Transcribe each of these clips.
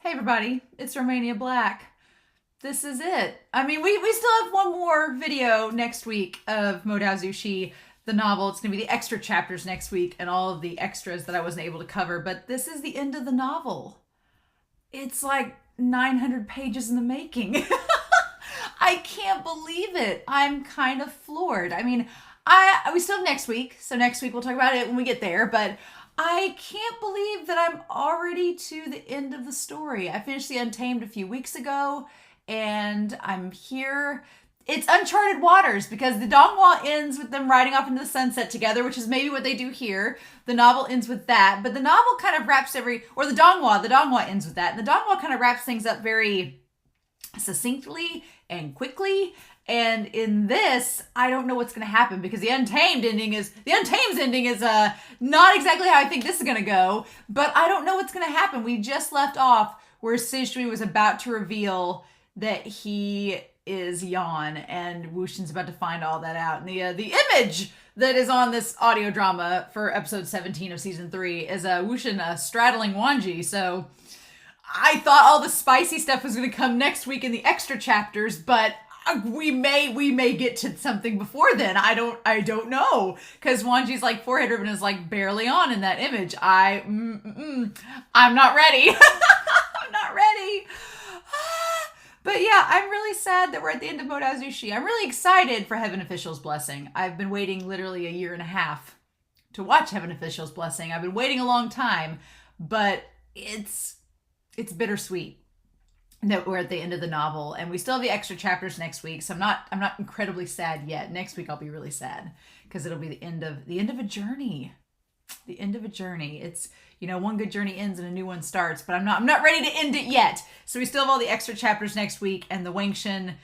Hey everybody, it's Romania Black. This is it. I mean, we still have one more video next week of Modazushi, the novel. It's going to be the extra chapters next week and all of the extras that I wasn't able to cover, but this is the end of the novel. It's like 900 pages in the making. I can't believe it. I'm kind of floored. I mean, we still have next week, so next week we'll talk about it when we get there, but I can't believe that I'm already to the end of the story. I finished The Untamed a few weeks ago, and I'm here. It's uncharted waters because the Donghua ends with them riding off into the sunset together, which is maybe what they do here. The novel ends with that, but the novel kind of wraps the Donghua ends with that. And the Donghua kind of wraps things up very succinctly and quickly. And in this, I don't know what's going to happen because the Untamed's ending is not exactly how I think this is going to go, but I don't know what's going to happen. We just left off where Sejui was about to reveal that he is Yan, and Wuxin's about to find all that out. And the image that is on this audio drama for episode 17 of season 3 is Wuxin straddling Wanji. So I thought all the spicy stuff was going to come next week in the extra chapters, but we may get to something before then. I don't know, because Wanji's like forehead ribbon is like barely on in that image. I'm not ready. I'm not ready. But yeah, I'm really sad that we're at the end of Modazushi. I'm really excited for Heaven Official's Blessing. I've been waiting literally a year and a half to watch Heaven Official's Blessing. I've been waiting a long time, but it's bittersweet that we're at the end of the novel, and we still have the extra chapters next week. So I'm not incredibly sad yet. Next week I'll be really sad because it'll be the end of a journey. The end of a journey. It's, one good journey ends and a new one starts, but I'm not ready to end it yet. So we still have all the extra chapters next week and the WANGXIAN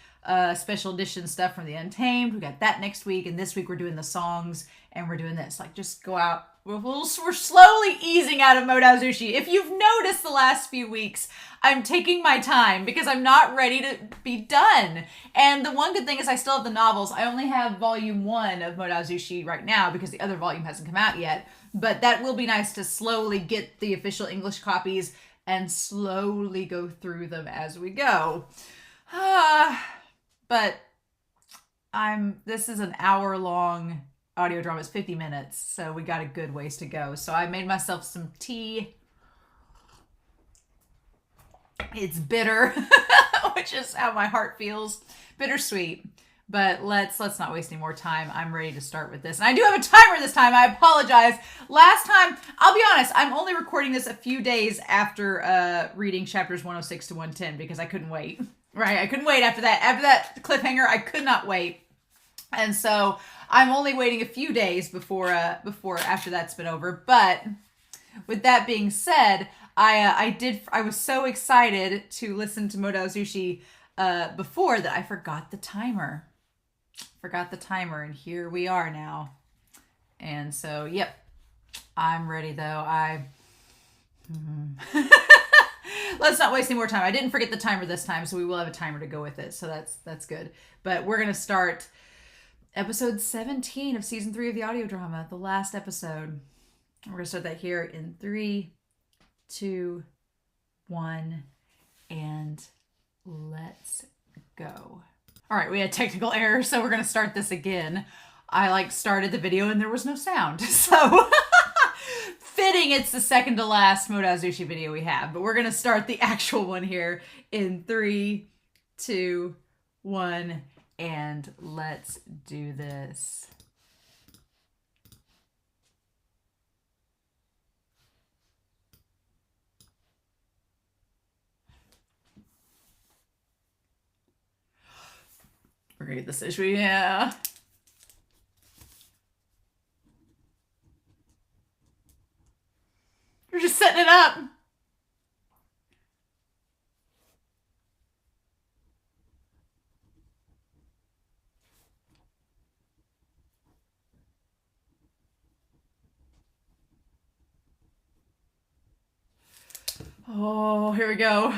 special edition stuff from The Untamed. We got that next week, and this week we're doing the songs and we're doing this. Like, just go out. We're slowly easing out of Modazushi. If you've noticed the last few weeks, I'm taking my time because I'm not ready to be done. And the one good thing is I still have the novels. I only have volume 1 of Modazushi right now because the other volume hasn't come out yet. But that will be nice to slowly get the official English copies and slowly go through them as we go. But this is an hour-long audio drama. It's 50 minutes, so we got a good ways to go. So I made myself some tea. It's bitter, which is how my heart feels. Bittersweet. But let's not waste any more time. I'm ready to start with this. And I do have a timer this time. I apologize. Last time, I'll be honest, I'm only recording this a few days after reading chapters 106 to 110 because I couldn't wait. Right? I couldn't wait after that. After that cliffhanger, I could not wait. And so I'm only waiting a few days before after that's been over. But with that being said, I was so excited to listen to Modazushi before that I forgot the timer. And here we are now. And so, yep, I'm ready though. Let's not waste any more time. I didn't forget the timer this time, so we will have a timer to go with it. So that's good. But we're going to start episode 17 of season 3 of the audio drama, the last episode. We're going to start that here in 3, 2, 1, and let's go. All right, we had technical error, so we're going to start this again. I started the video and there was no sound. So fitting it's the second to last Modazushi video we have, but we're going to start the actual one here in 3, 2, 1, and let's do this. We're gonna get this issue, yeah. We're just setting it up. Oh, here we go.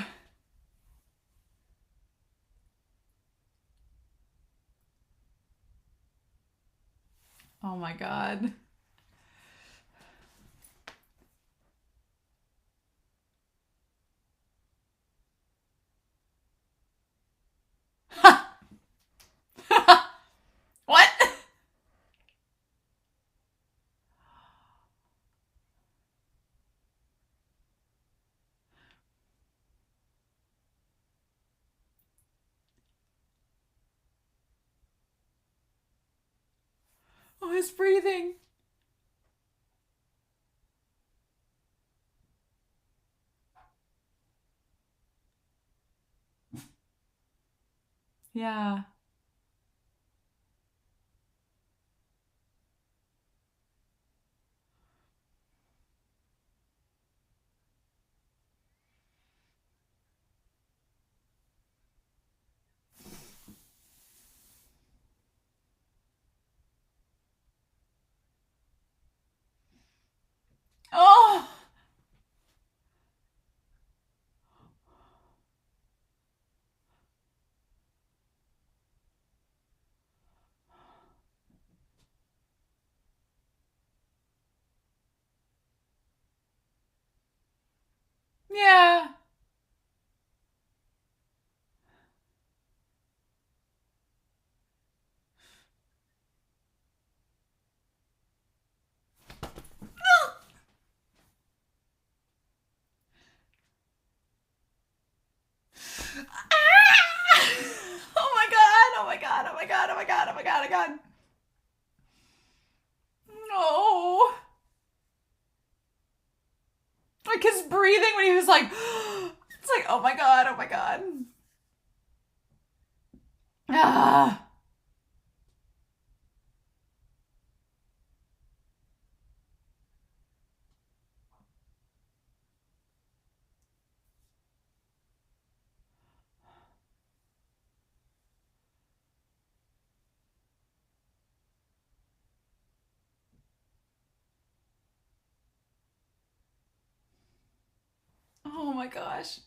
Oh my God. Oh, his breathing. Yeah. Oh. Yeah. Oh my god, oh my god, oh my god, oh my god, oh my god, oh my god. No. Like his breathing when he was like, it's like, oh my god, oh my god. Ah. Oh my gosh.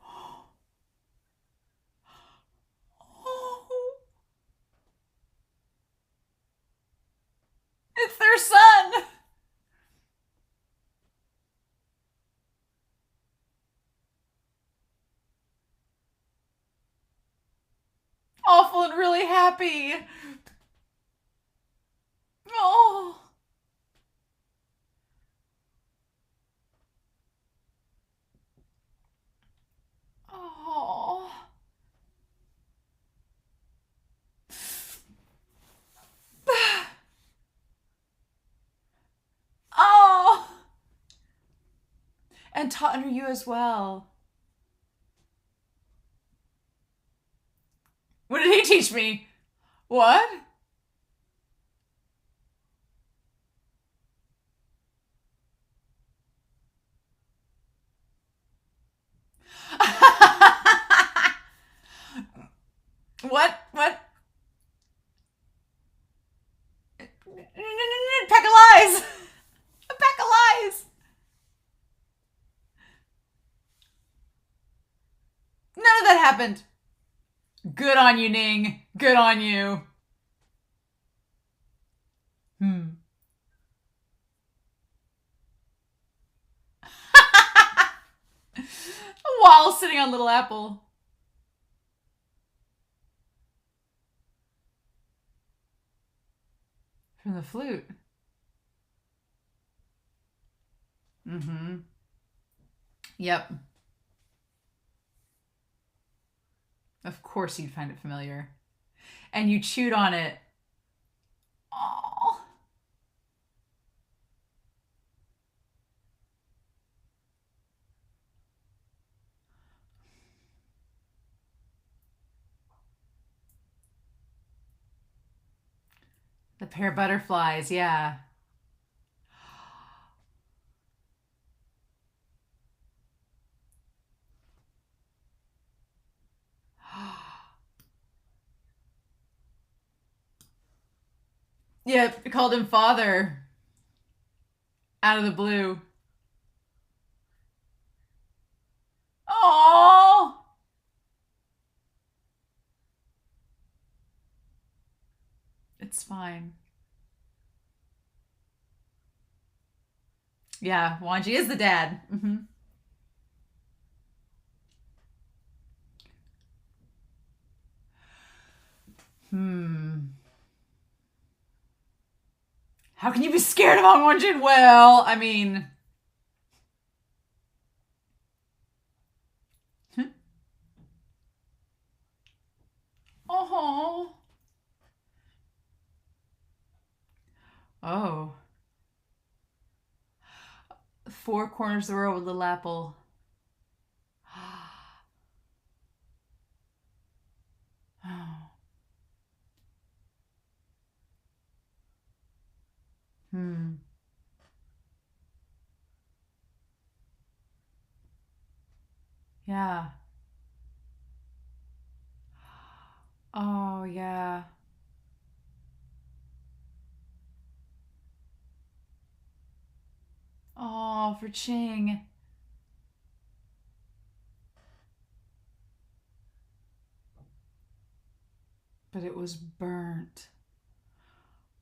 Oh, it's their son. Awful and really happy. Oh. Oh. Oh. And taught under you as well. What did he teach me? What? What? What? Pack of lies. A pack of lies. None of that happened. Good on you, Ning. Good on you. While sitting on Little Apple. From the flute. Mm-hmm. Yep. Of course you'd find it familiar. And you chewed on it. Oh. The pair of butterflies, yeah. Yep, called him father. Out of the blue. Oh. It's fine. Yeah, Wanji is the dad. Mm-hmm. How can you be scared of Wanjin? Well, I mean... Oh. Oh. Four corners of the world with little apple. Oh. Hmm. Yeah. Oh, yeah. Oh, for Ching. But it was burnt.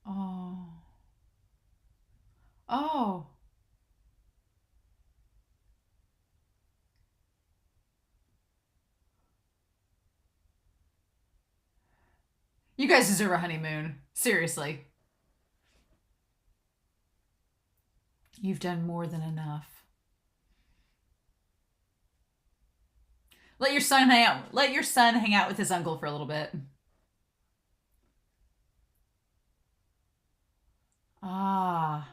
Oh. Oh. You guys deserve a honeymoon. Seriously. You've done more than enough. Let your son hang out. Let your son hang out with his uncle for a little bit. Ah.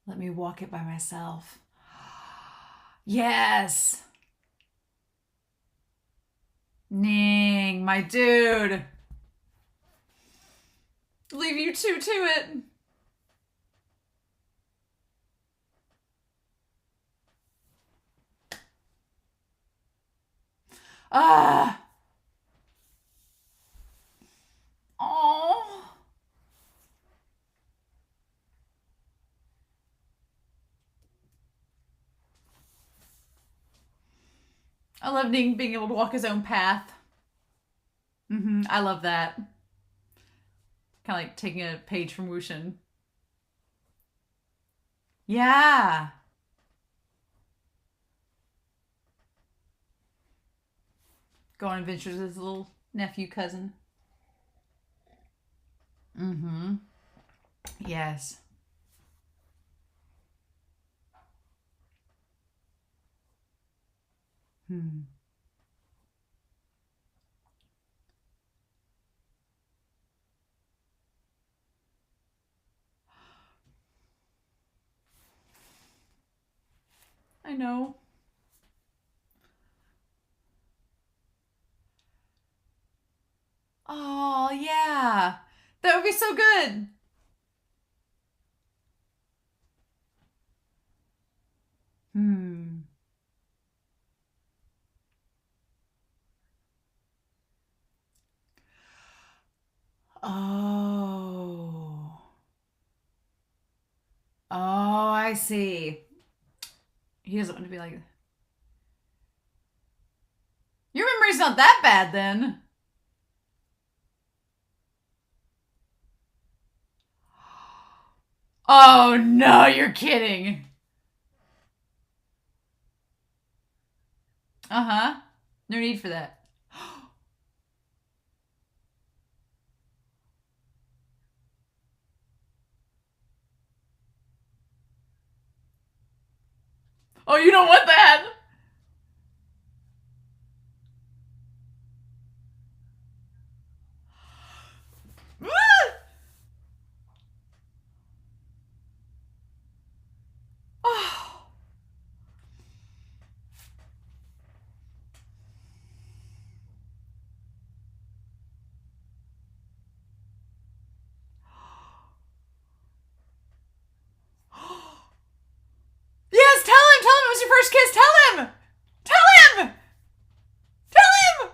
Let me walk it by myself. Yes. Ning, my dude. Leave you two to it. Ah. Oh. I love Ning being able to walk his own path. I love that. Kind of like taking a page from Wushin. Yeah. Go on adventures with his little nephew cousin. Yes. I know. Oh, yeah. That would be so good. Oh. Oh, I see. He doesn't want to be like... Your memory's not that bad, then. Oh, no, you're kidding. Uh-huh. No need for that. Oh, you don't want that? Oh. Yes, tell him! Tell him it was your first kiss! Tell him! Tell him! Tell him!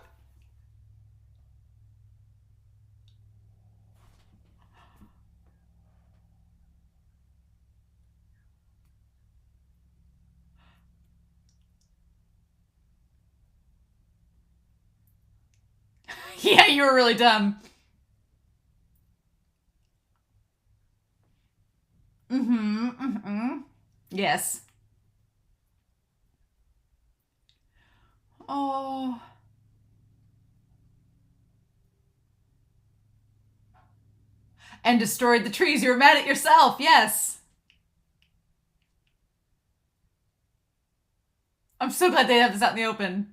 Yeah, you were really dumb. Yes. Oh. And destroyed the trees. You were mad at yourself. Yes. I'm so glad they have this out in the open.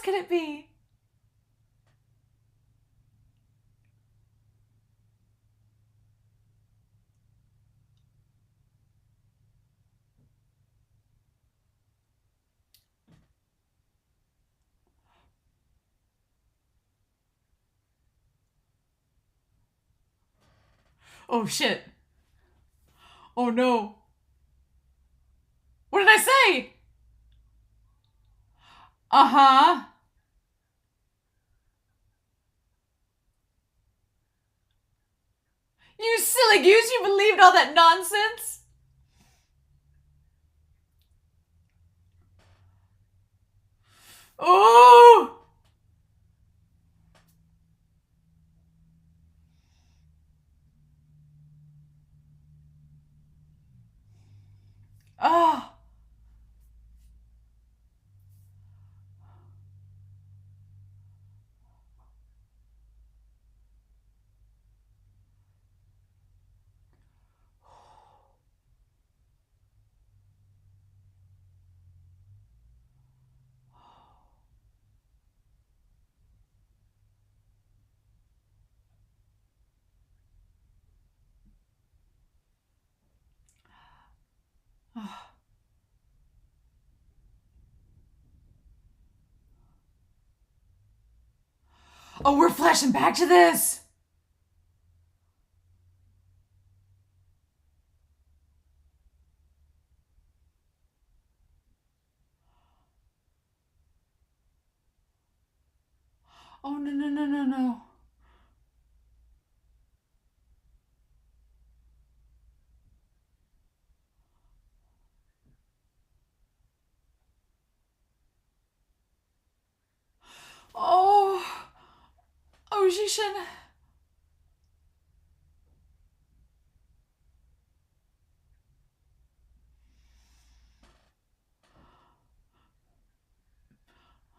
could it be? Oh, shit. Oh, no. What did I say? Uh-huh. You silly goose, you believed all that nonsense? Oh! Oh. Oh, we're flashing back to this. Oh, no, no, no, no, no. Oh. Oh, Jishin.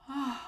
Oh.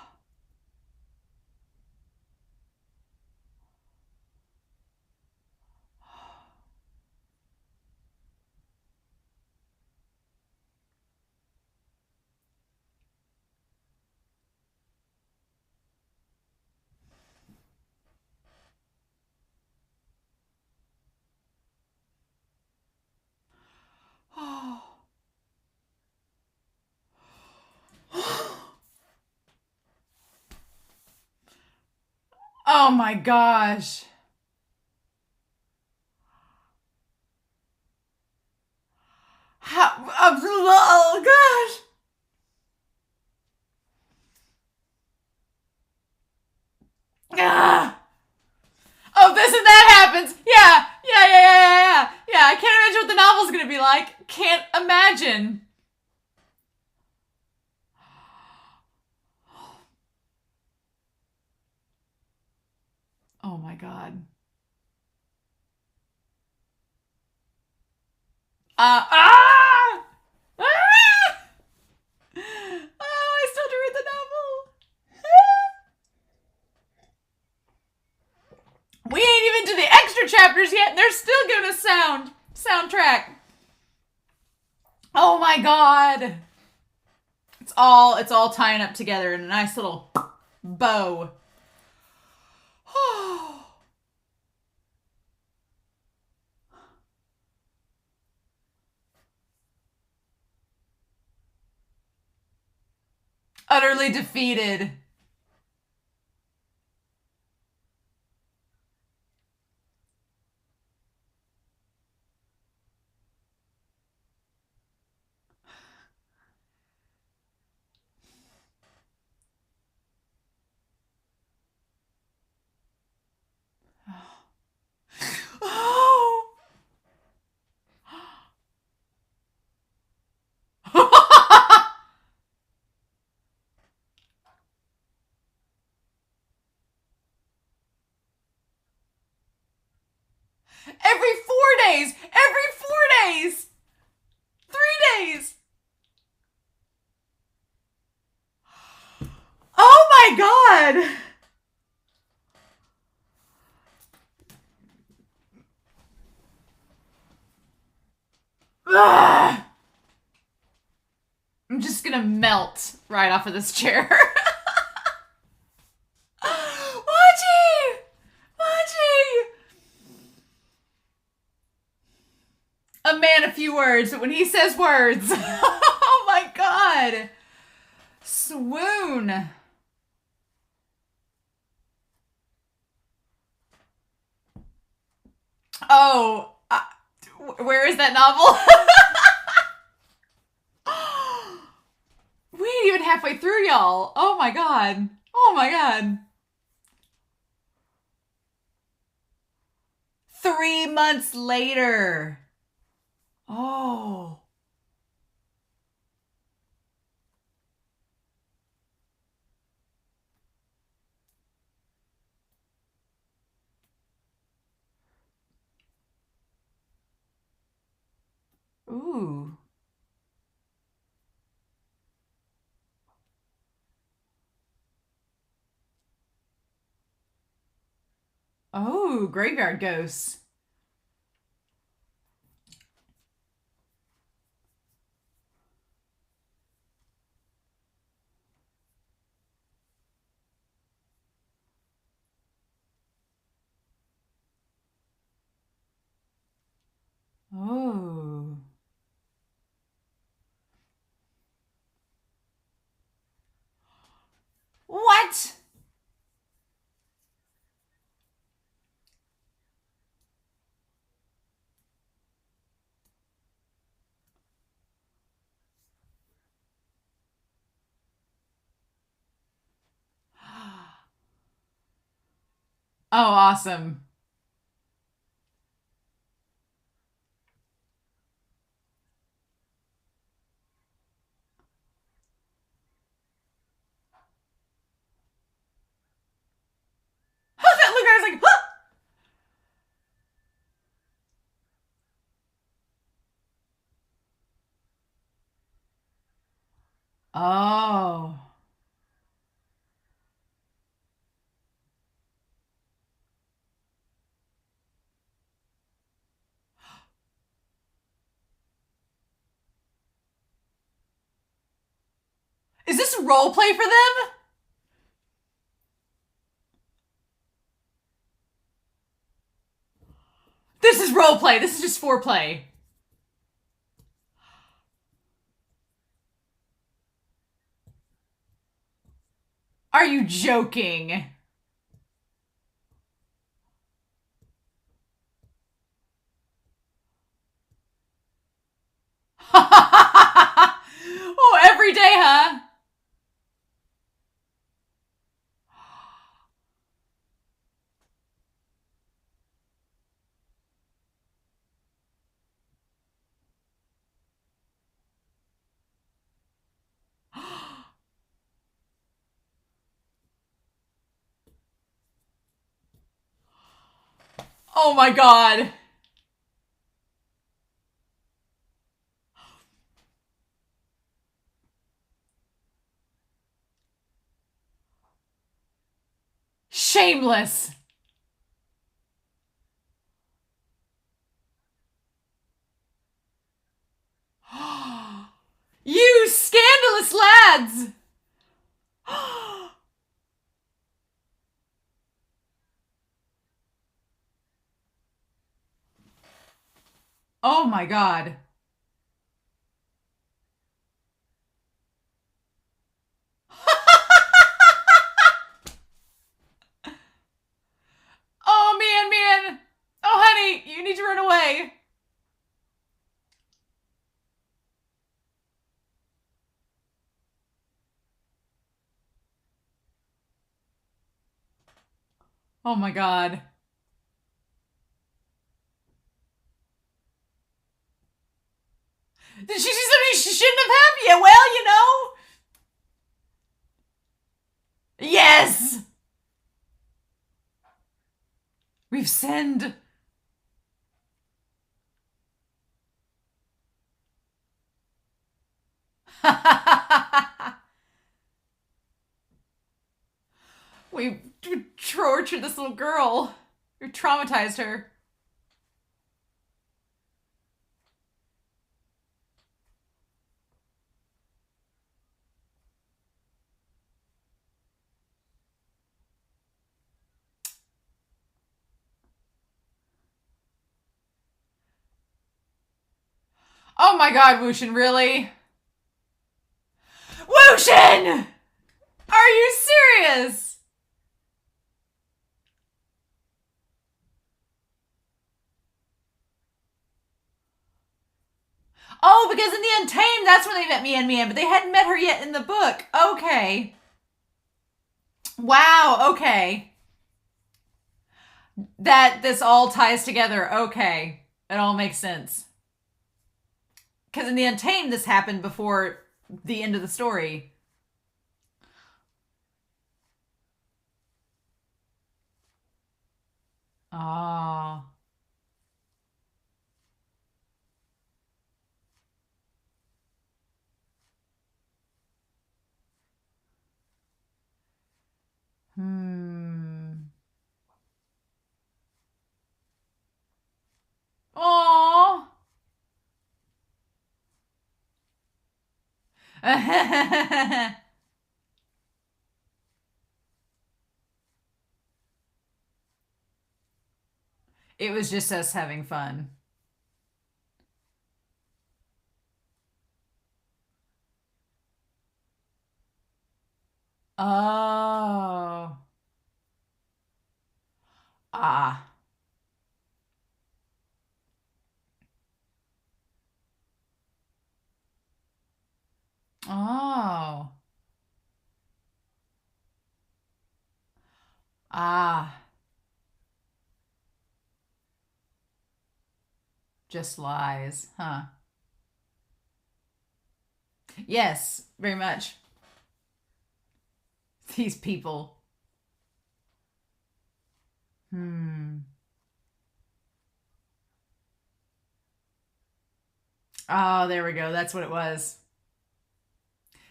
Oh my gosh. How, oh gosh. Ah. Oh, this and that happens. Yeah. Yeah, I can't imagine what the novel's gonna be like. Can't imagine. Oh my god. Ah! Ah! Oh, I still have to read the novel. We ain't even to the extra chapters yet, and they're still giving us soundtrack. Oh my god. It's all tying up together in a nice little bow. Utterly defeated. Oh. Every 4 days! Every 4 days! 3 days! Oh my god! Ugh. I'm just gonna melt right off of this chair. a man of few words, but when he says words, oh my God. Swoon. Oh, where is that novel? We ain't even halfway through, y'all. Oh my God. Oh my God. 3 months later. Oh. Ooh. Oh, graveyard ghosts. Oh. What? Oh, awesome. How's that look? I was like, huh! Oh. Is this role play for them? This is role play. This is just foreplay. Are you joking? Oh, every day, huh? Oh my God. Shameless. You scandalous lads. Oh my God. Oh man. Oh honey, you need to run away. Oh my God. Did she see something she shouldn't have had? Yeah, well, you know. Yes. We've sinned. We tortured this little girl. We traumatized her. Oh my god, Wushin, really? Wushin! Are you serious? Oh, because in the Untamed, that's when they met Mian, but they hadn't met her yet in the book. Okay. Wow, okay. That this all ties together. Okay. It all makes sense. Because in the Untamed, this happened before the end of the story. Oh. Hmm. Oh. It was just us having fun. Oh. Ah. Oh. Ah. Just lies. Huh. Yes, very much. These people. Hmm. Oh, there we go. That's what it was.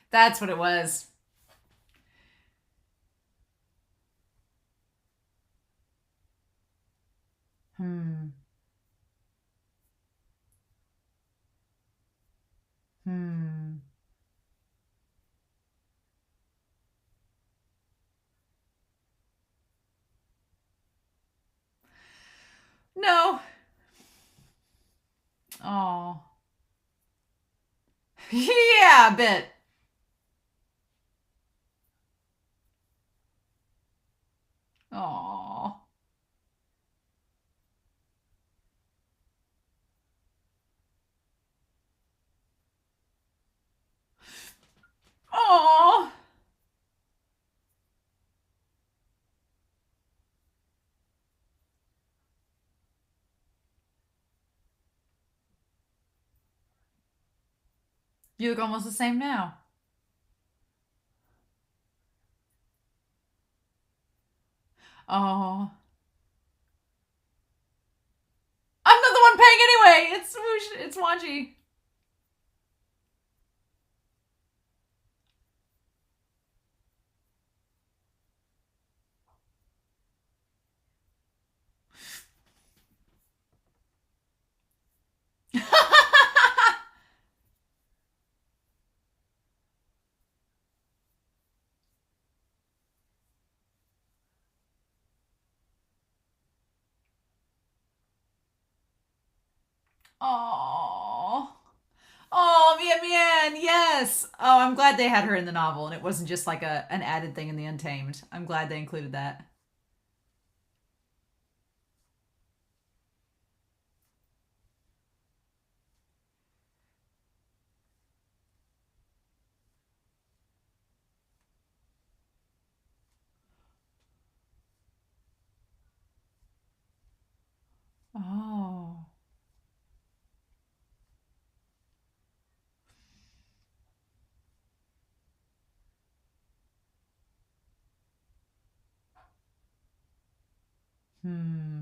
That's what it was. Hmm. Hmm. No. Oh. Yeah, a bit. Oh. Oh. You look almost the same now. Oh. I'm not the one paying anyway. It's Woosh. It's Wanji. Oh. Oh, Mian. Yes. Oh, I'm glad they had her in the novel and it wasn't just like an added thing in the Untamed. I'm glad they included that. Oh. Hmm.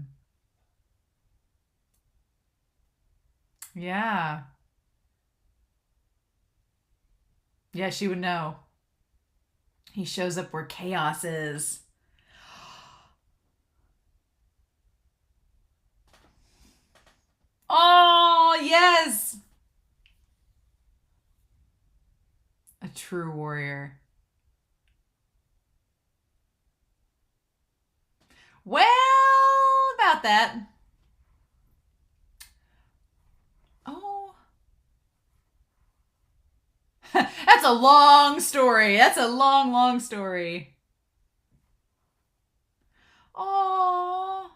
Yeah. Yeah, she would know. He shows up where chaos is. Oh, yes. A true warrior. Well, about that. Oh. a long story. That's a long, long story. Oh.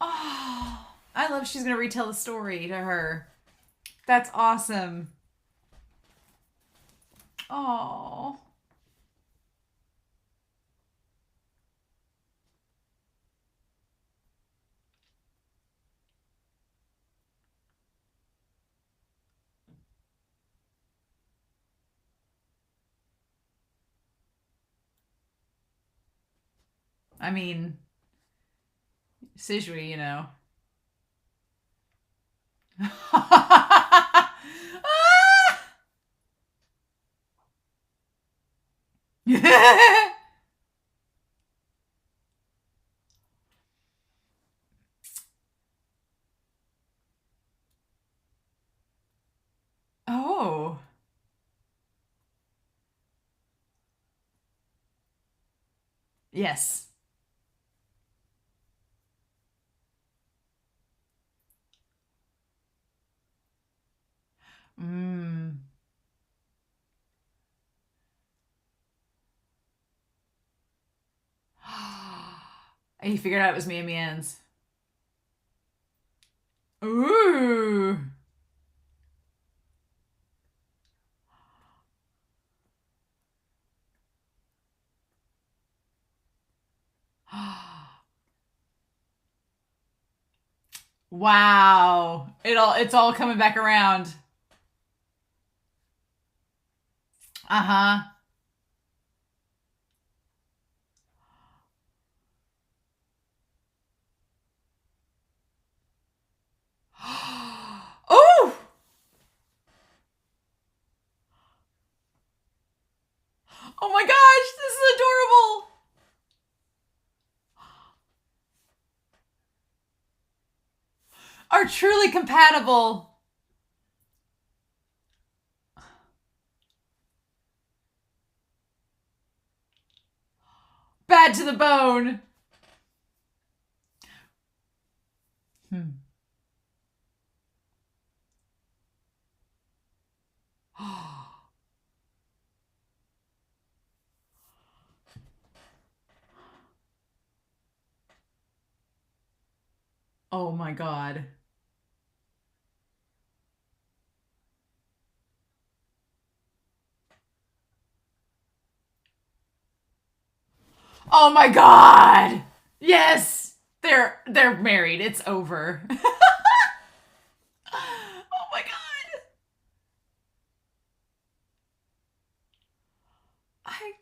Oh. I love she's going to retell the story to her. That's awesome. Oh. I mean, Sijui, you know. Oh. Yes. Mm. He figured out it was Mian Mian's. Ooh. Wow. It's all coming back around. Uh-huh. Oh! Oh my gosh, this is adorable. Are truly compatible. Bad to the bone. Hmm. Oh my god. Oh my god. Yes. They're married. It's over. Oh my god. I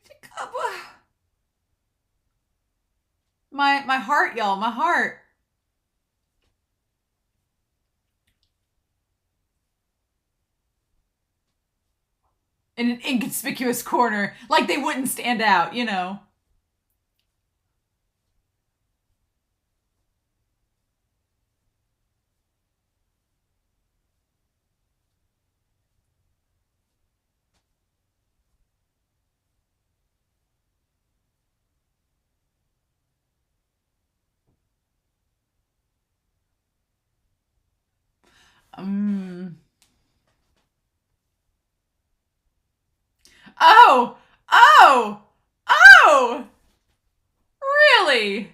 my heart, y'all, my heart. In an inconspicuous corner, like they wouldn't stand out, you know. Mm. Oh! Oh! Oh! Really?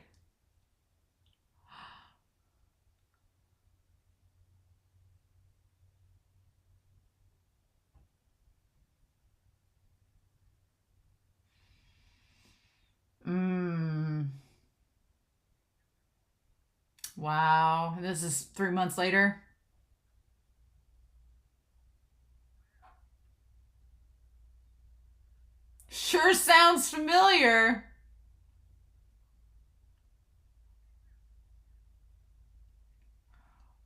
Mm. Wow. This is 3 months later. Sure sounds familiar.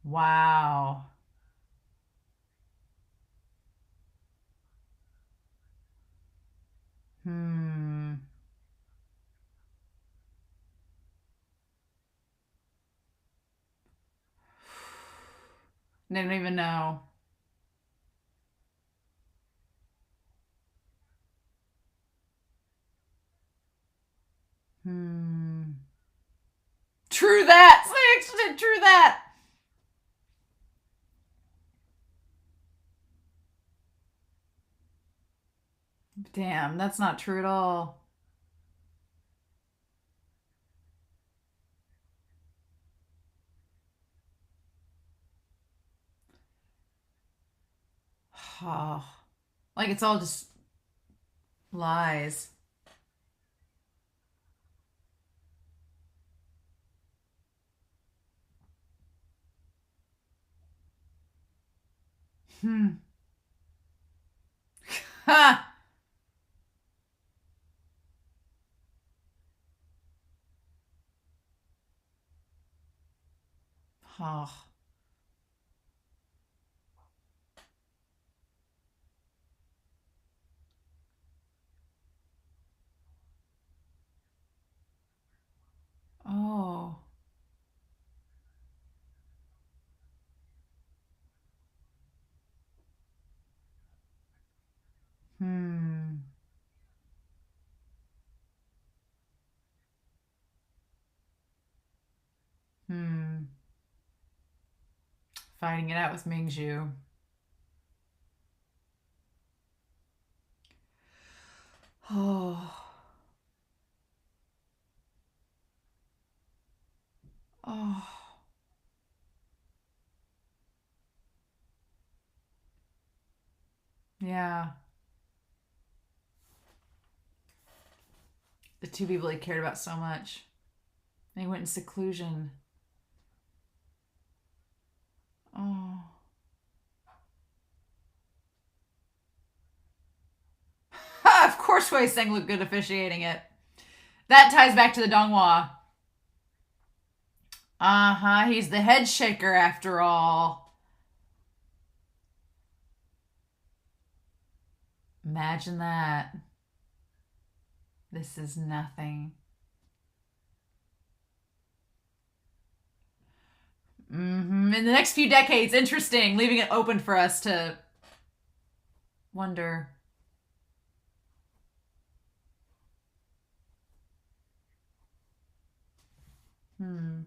Wow. Hmm. They don't even know. Hmm. True that. Say true that. Damn, that's not true at all. Oh, like it's all just lies. Hmm. Ha! Oh. Oh. Hmm. Hmm. Fighting it out with Mingju. Oh. Oh. Yeah. The two people he cared about so much. They went in seclusion. Oh. Ha! Of course Wei Seng looked good officiating it. That ties back to the Donghua. Uh-huh. He's the head shaker after all. Imagine that. This is nothing. In the next few decades, interesting, leaving it open for us to wonder. Hmm.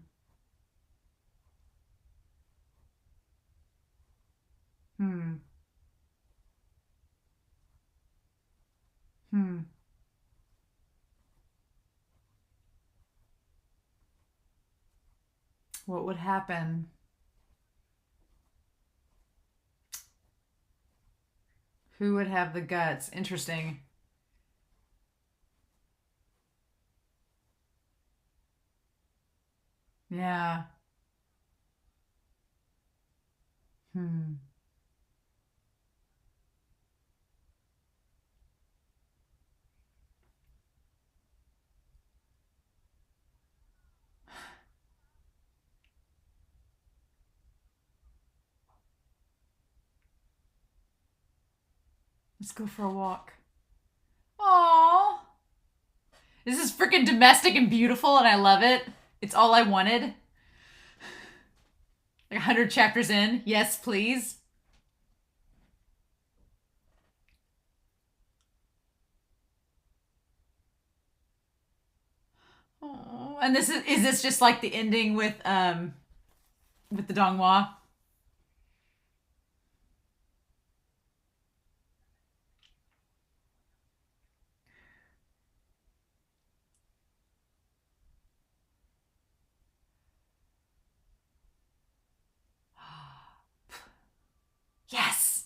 Hmm. Hmm. What would happen? Who would have the guts? Interesting. Yeah. Hmm. Let's go for a walk. Aww. This is freaking domestic and beautiful, and I love it. It's all I wanted. Like 100 chapters in. Yes, please. Oh, and is this just like the ending with the Donghua? Yes.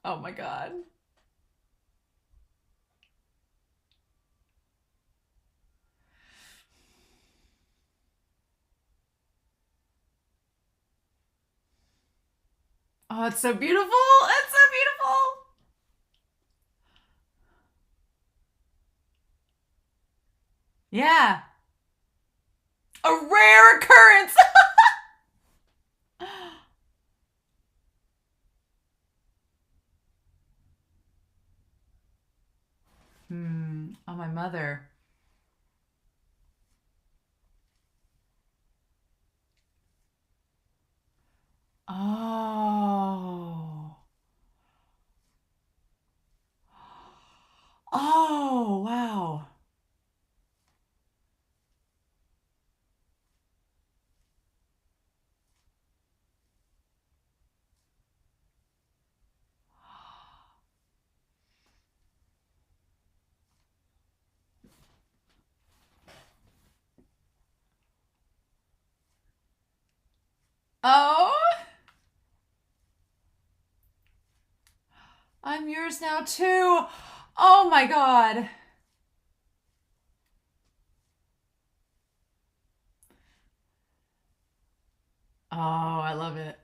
Oh my god. Oh, it's so beautiful. It's so beautiful. Yeah. A rare occurrence. Oh, my mother. Oh. Oh, wow. Oh, I'm yours now too. Oh my god. Oh, I love it.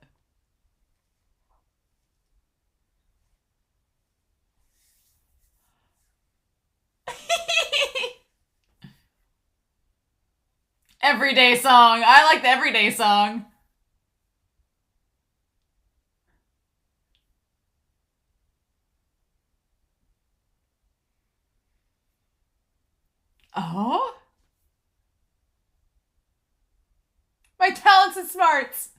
Everyday song. I like the everyday song. Oh, my talents and smarts.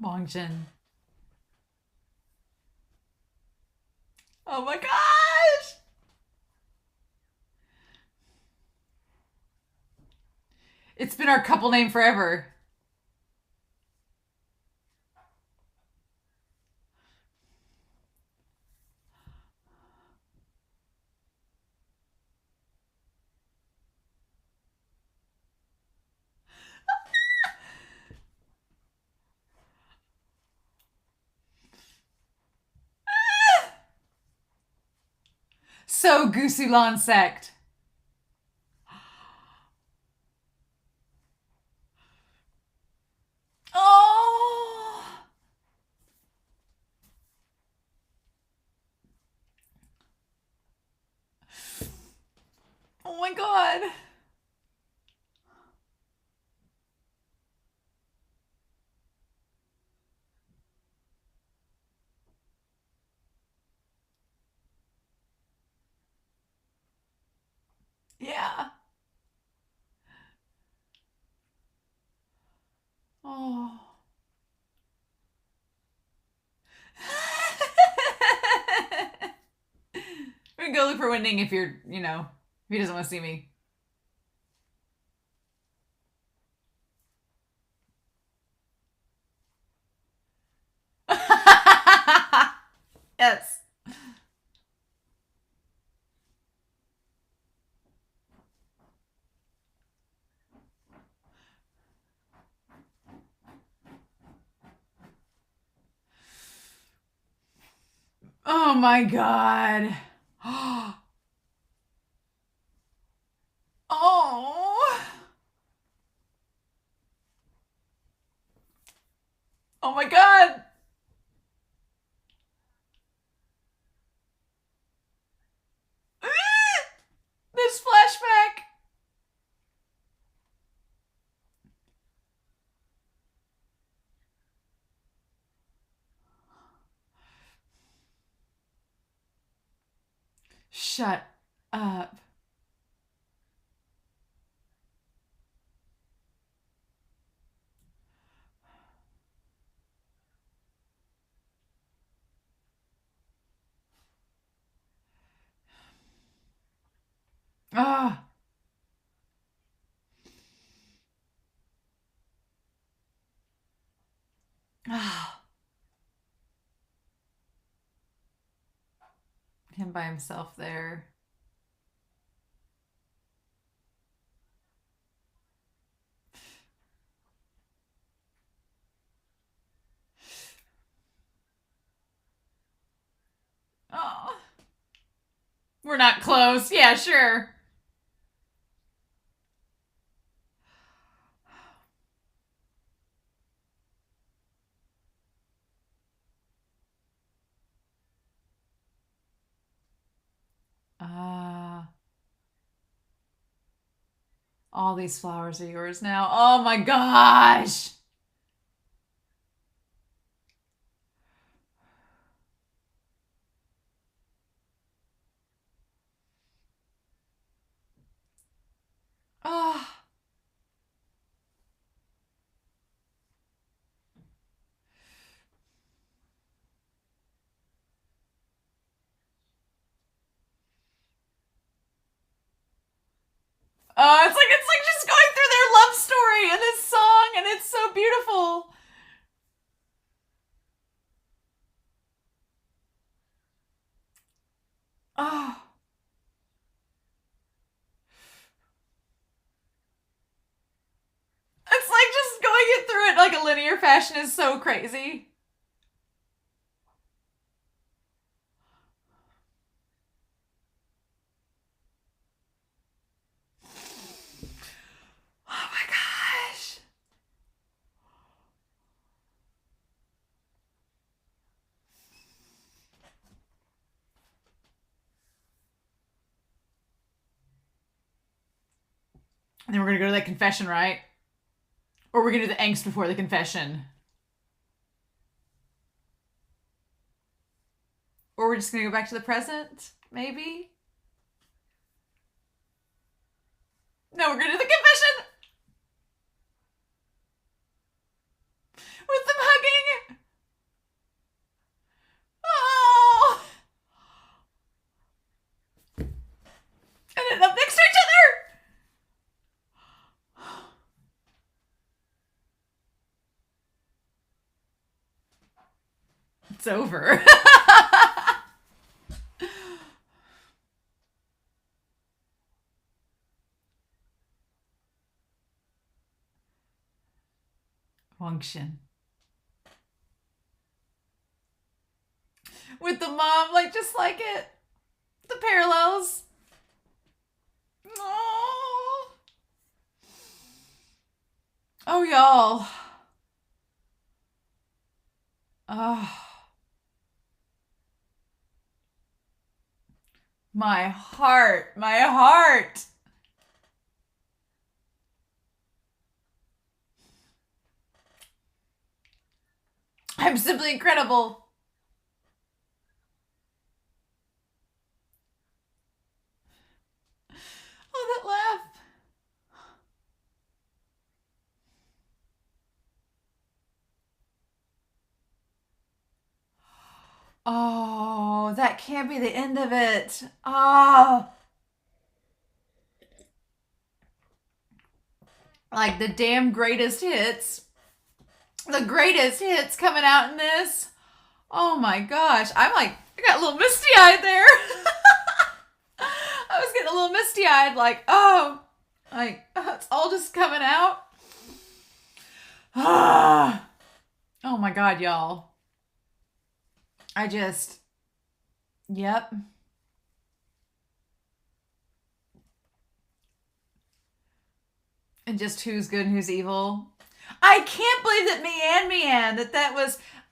WANGXIAN. Oh my gosh. It's been our couple name forever. So Gusulan sect. Oh. Oh my god. Yeah. Oh. We can go look for Wending if you're, if he doesn't want to see me. Yes. Oh my god. Oh. Oh my god. This flashback. Shut up. Ah. Ah. Him by himself there. Oh. We're not close. Yeah, sure. Ah. All these flowers are yours now. Oh my gosh. Oh. Oh, it's like just going through their love story in this and it's so beautiful. Oh. It's like just going it through it like a linear fashion is so crazy. Oh my gosh. And then we're going to go to that confession, right? Or we're going to do the angst before the confession. Or we're just going to go back to the present, maybe? No, we're going to do the confession! With them hugging! Oh! And then up next to each other! It's over. WANGXIAN. With the mom, like, just like it. The parallels. Oh, oh, y'all. Oh. My heart. My heart. I'm simply incredible. Oh, that laugh. Oh, that can't be the end of it. Oh. Like the damn greatest hits. The greatest hits coming out in this. Oh my gosh. I got a little misty-eyed there. I was getting a little misty-eyed, like, oh, like, it's all just coming out. Oh my God, y'all. Yep. And just who's good and who's evil. I can't believe that Mian,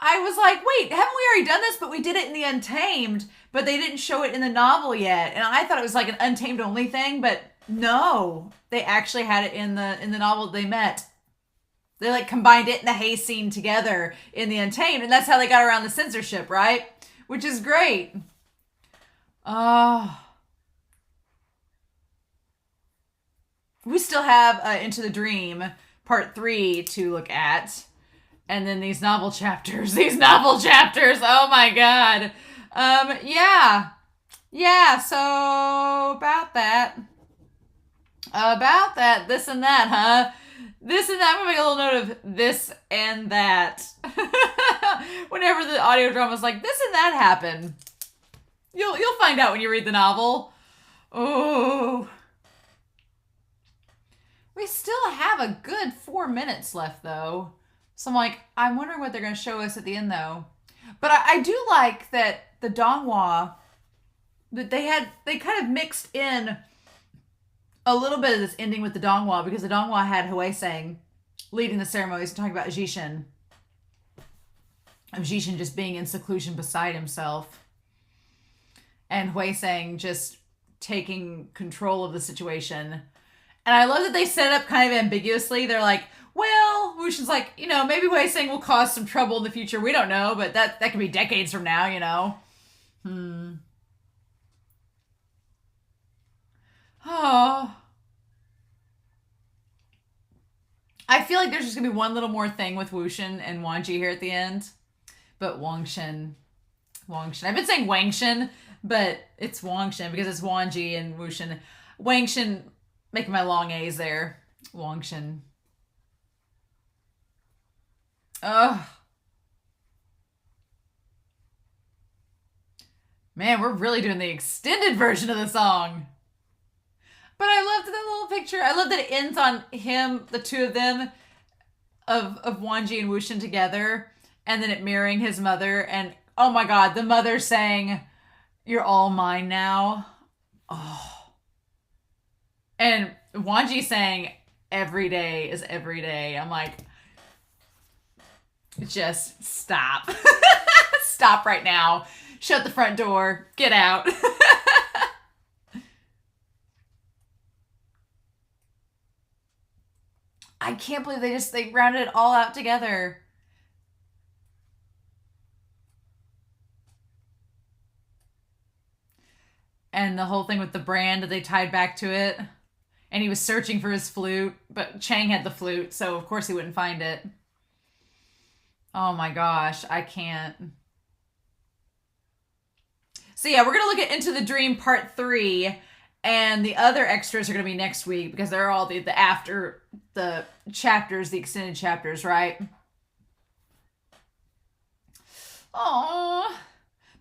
I was like, wait, haven't we already done this? But we did it in the Untamed, but they didn't show it in the novel yet. And I thought it was like an Untamed only thing, but no, they actually had it in the novel they met. They like combined it and the hay scene together in the Untamed, and that's how they got around the censorship, right? Which is great. Oh. We still have Into the Dream Part 3 to look at. And then these novel chapters. Oh my God. Yeah. Yeah, so about that. This and that, huh? This and that. I'm gonna make a little note of this and that. Whenever the audio drama's like, this and that happened. You'll find out when you read the novel. Oh. We still have a good 4 minutes left, though. So I'm wondering what they're going to show us at the end, though. But I do like that the Donghua, that they kind of mixed in a little bit of this ending with the Donghua, because the Donghua had Huiseng leading the ceremonies and talking about Jishin. Of Jishin just being in seclusion beside himself. And Huiseng just taking control of the situation. And I love that they set it up kind of ambiguously. They're like, well, Wushin's like, maybe Huiseng will cause some trouble in the future. We don't know, but that could be decades from now, Oh. I feel like there's just going to be one little more thing with Wushin and Wanji here at the end. But WANGXIAN. I've been saying WANGXIAN, but it's WANGXIAN because it's Wanji and Wushin. WANGXIAN... Making my long A's there. WANGXIAN. Ugh. Man, we're really doing the extended version of the song. But I loved that little picture. I love that it ends on him, the two of them, of Wanji and Wuxian together, and then it mirroring his mother. And oh my god, the mother saying, "You're all mine now." Oh. And Wanji saying, "Every day is every day." I'm like, just stop. Stop right now. Shut the front door. Get out. I can't believe they rounded it all out together. And the whole thing with the brand that they tied back to it. And he was searching for his flute, but Chang had the flute, so of course he wouldn't find it. Oh my gosh, I can't. So yeah, we're going to look at Into the Dream Part 3, and the other extras are going to be next week because they're all the after the chapters, the extended chapters, right? Aww.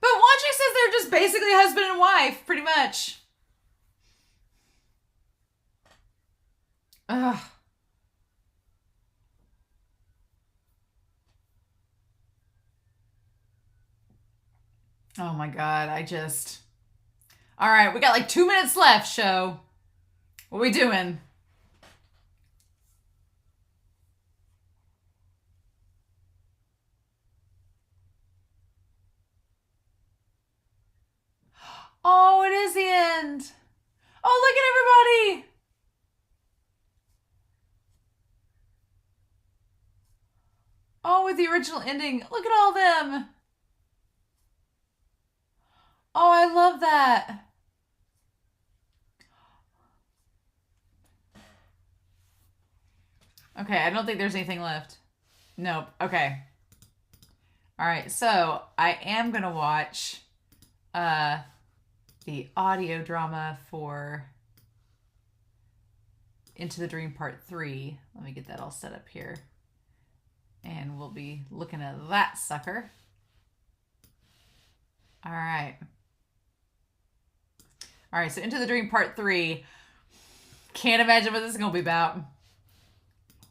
But Wanji says they're just basically husband and wife, pretty much. Ugh. Oh my god, I just... Alright, we got like 2 minutes left, show. What are we doing? Oh, it is the end. Oh, look at everybody. Oh, with the original ending. Look at all them. Oh, I love that. Okay, I don't think there's anything left. Nope. Okay. All right, so I am going to watch the audio drama for Into the Dream Part 3. Let me get that all set up here. And we'll be looking at that sucker. All right. All right, so Into the Dream Part 3. Can't imagine what this is going to be about.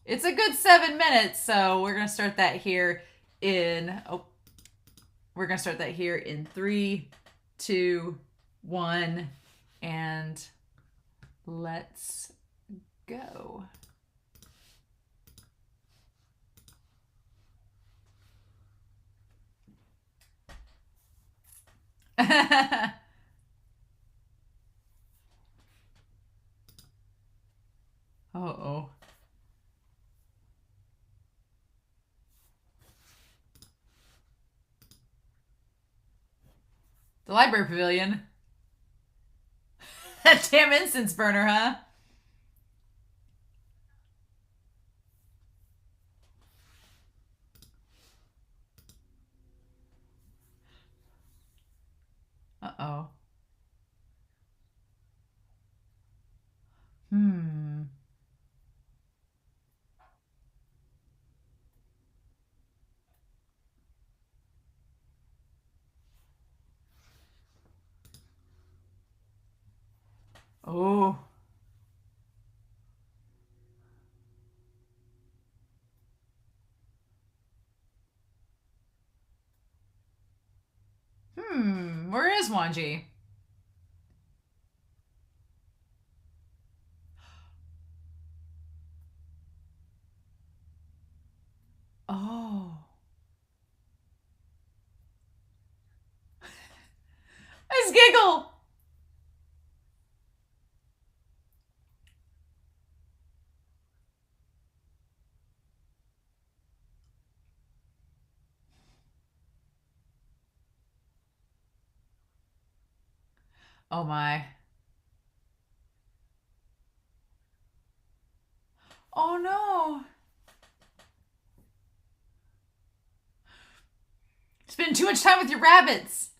It's a good 7 minutes, so we're going to start that here in... Oh, we're going to start that here in 3, 2, 1, and let's go. Uh-oh. The library pavilion. That damn incense burner, huh? Uh-oh. Hmm. Oh. Where is Wanji? Oh. His giggle. Oh my. Oh no. Spending too much time with your rabbits.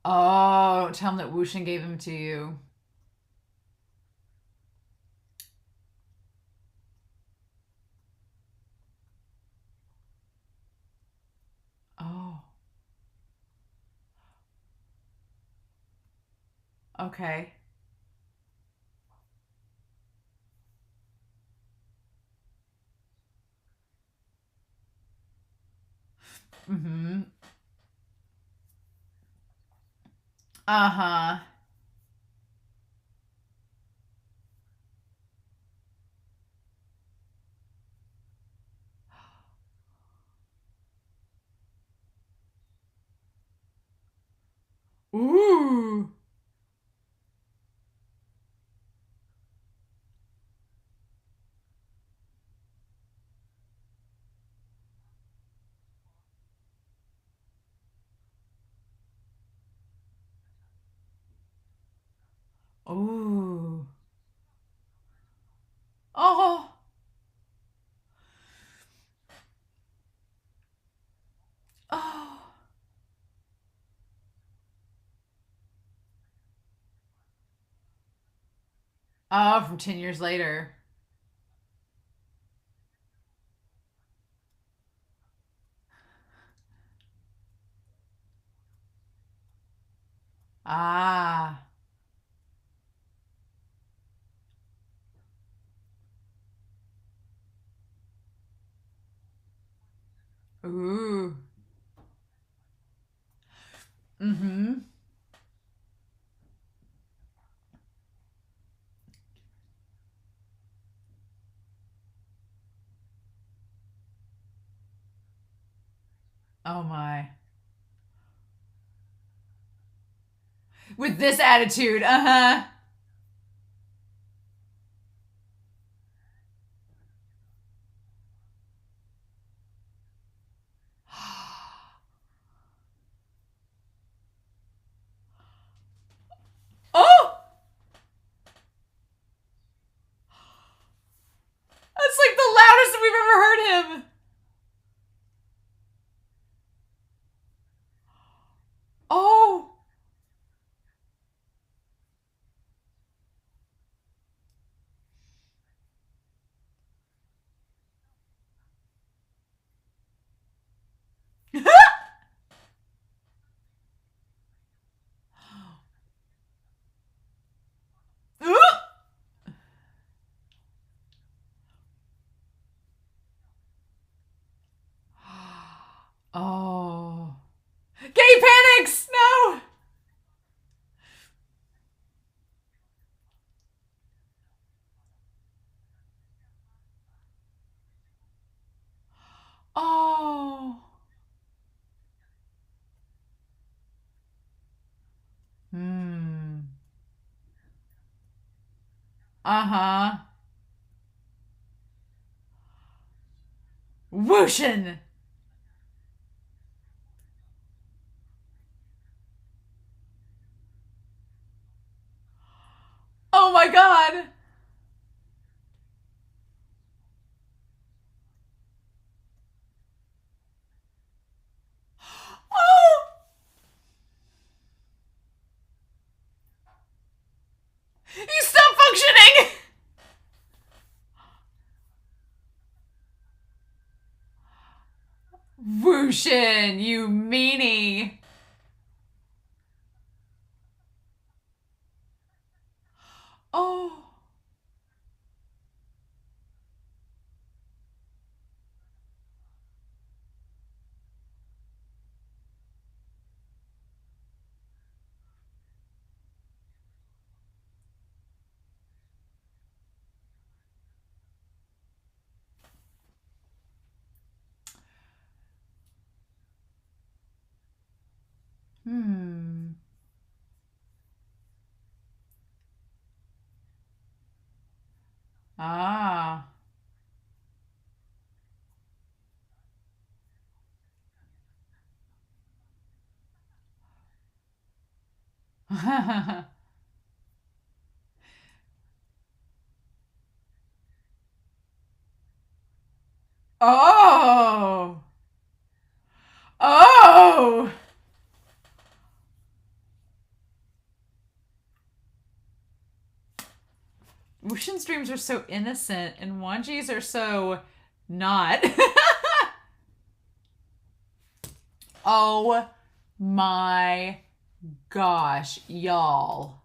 Oh, tell him that Wuxian gave him to you. Okay. Mm-hmm. Uh-huh. Ooh. Ooh. Oh. Oh. Oh, from 10 years later. Ah. Ooh. Mm-hmm. Oh my. With this attitude, uh-huh. Oh! That's like the loudest that we've ever heard him. Oh. Ooh. Oh. Gay panics! No! Oh. Hmm. Uh-huh. Whooshin'. Oh my god. Oh! He stopped functioning! Whooshin', you meanie. Oh. Hmm. Ah. Oh. Oh. Wushin's dreams are so innocent and Wanji's are so not. Oh my gosh, y'all.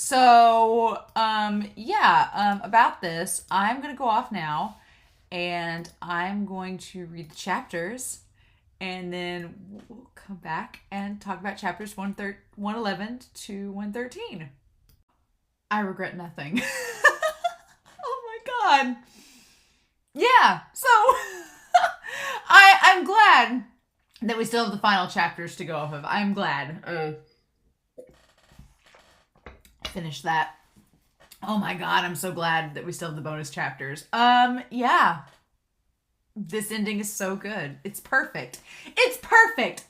So, about this, I'm going to go off now and I'm going to read the chapters and then we'll come back and talk about chapters 111 to 113. I regret nothing. Oh my God. Yeah, so I'm glad that we still have the final chapters to go off of. I'm glad. Finish that. Oh my God, I'm so glad that we still have the bonus chapters. Yeah. This ending is so good. It's perfect. It's perfect.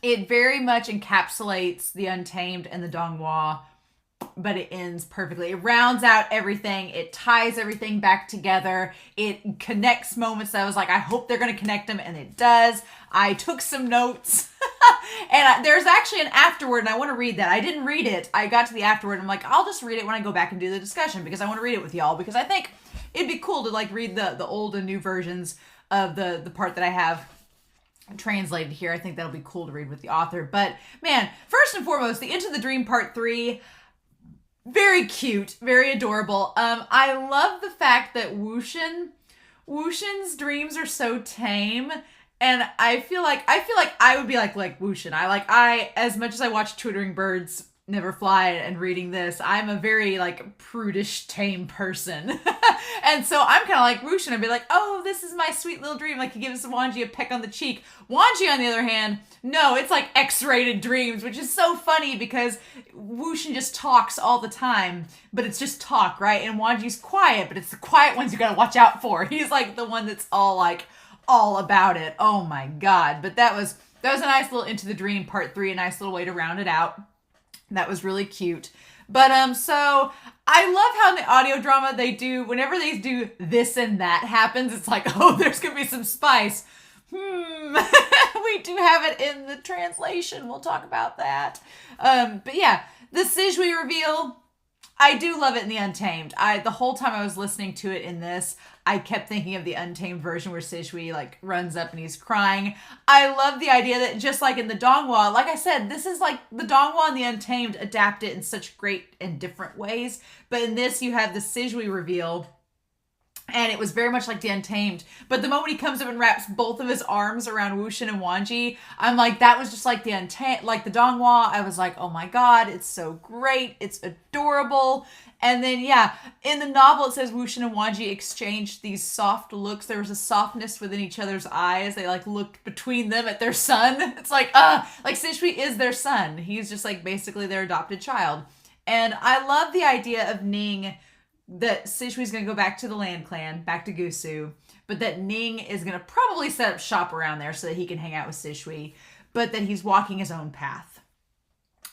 It very much encapsulates the Untamed and the Donghua, but it ends perfectly. It rounds out everything. It ties everything back together. It connects moments that I was like, I hope they're going to connect them, and it does. I took some notes. And there's actually an afterword, and I want to read that. I didn't read it. I got to the afterword, and I'm like, I'll just read it when I go back and do the discussion, because I want to read it with y'all, because I think it'd be cool to like read the old and new versions of the part that I have translated here. I think that'll be cool to read with the author. But man, first and foremost, the Into the Dream Part 3, very cute, very adorable. I love the fact that Wuxian's dreams are so tame. And I feel like I would be like Wuxian. I as much as I watch Twittering Birds Never Fly and reading this, I'm a very like prudish, tame person. And so I'm kind of like Wuxian. I'd be like, oh, this is my sweet little dream. Like he gives Wanji a peck on the cheek. Wanji, on the other hand, no, it's like X-rated dreams, which is so funny because Wuxian just talks all the time, but it's just talk, right? And Wanji's quiet, but it's the quiet ones you gotta watch out for. He's like the one that's all about it. Oh my God. But that was a nice little Into the Dream Part 3, a nice little way to round it out. That was really cute. But so I love how in the audio drama they do, whenever they do this and that happens, it's like, oh, there's gonna be some spice. We do have it in the translation. We'll talk about that. But yeah, the Sijui reveal, I do love it in the Untamed. The whole time I was listening to it in this, I kept thinking of the Untamed version where Sijui like runs up and he's crying. I love the idea that just like in the Donghua, like I said, this is like the Donghua and the Untamed adapt it in such great and different ways. But in this, you have the Sijui reveal, and it was very much like the Untamed. But the moment he comes up and wraps both of his arms around Wuxian and Wanji, I'm like, that was just like the Untamed, like the Donghua. I was like, oh my God, it's so great. It's adorable. And then, yeah, in the novel, it says Wuxian and Wanji exchanged these soft looks. There was a softness within each other's eyes. They like looked between them at their son. It's like Sijui is their son. He's just like basically their adopted child. And I love the idea of Ning, that Sijui's going to go back to the Land Clan, back to Gusu, but that Ning is going to probably set up shop around there so that he can hang out with Sijui, but that he's walking his own path.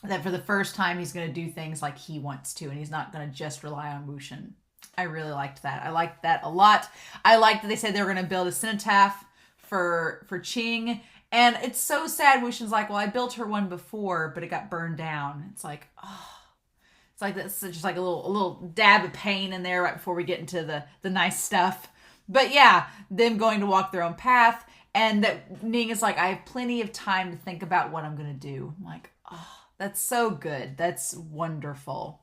That for the first time, he's going to do things like he wants to, and he's not going to just rely on Wuxian. I really liked that. I liked that a lot. I liked that they said they were going to build a cenotaph for Qing, and it's so sad. Wuxian's like, well, I built her one before, but it got burned down. It's like, oh. It's like that's just like a little dab of pain in there right before we get into the nice stuff. But yeah, them going to walk their own path, and that Ning is like, I have plenty of time to think about what I'm going to do. I'm like, oh, that's so good. That's wonderful.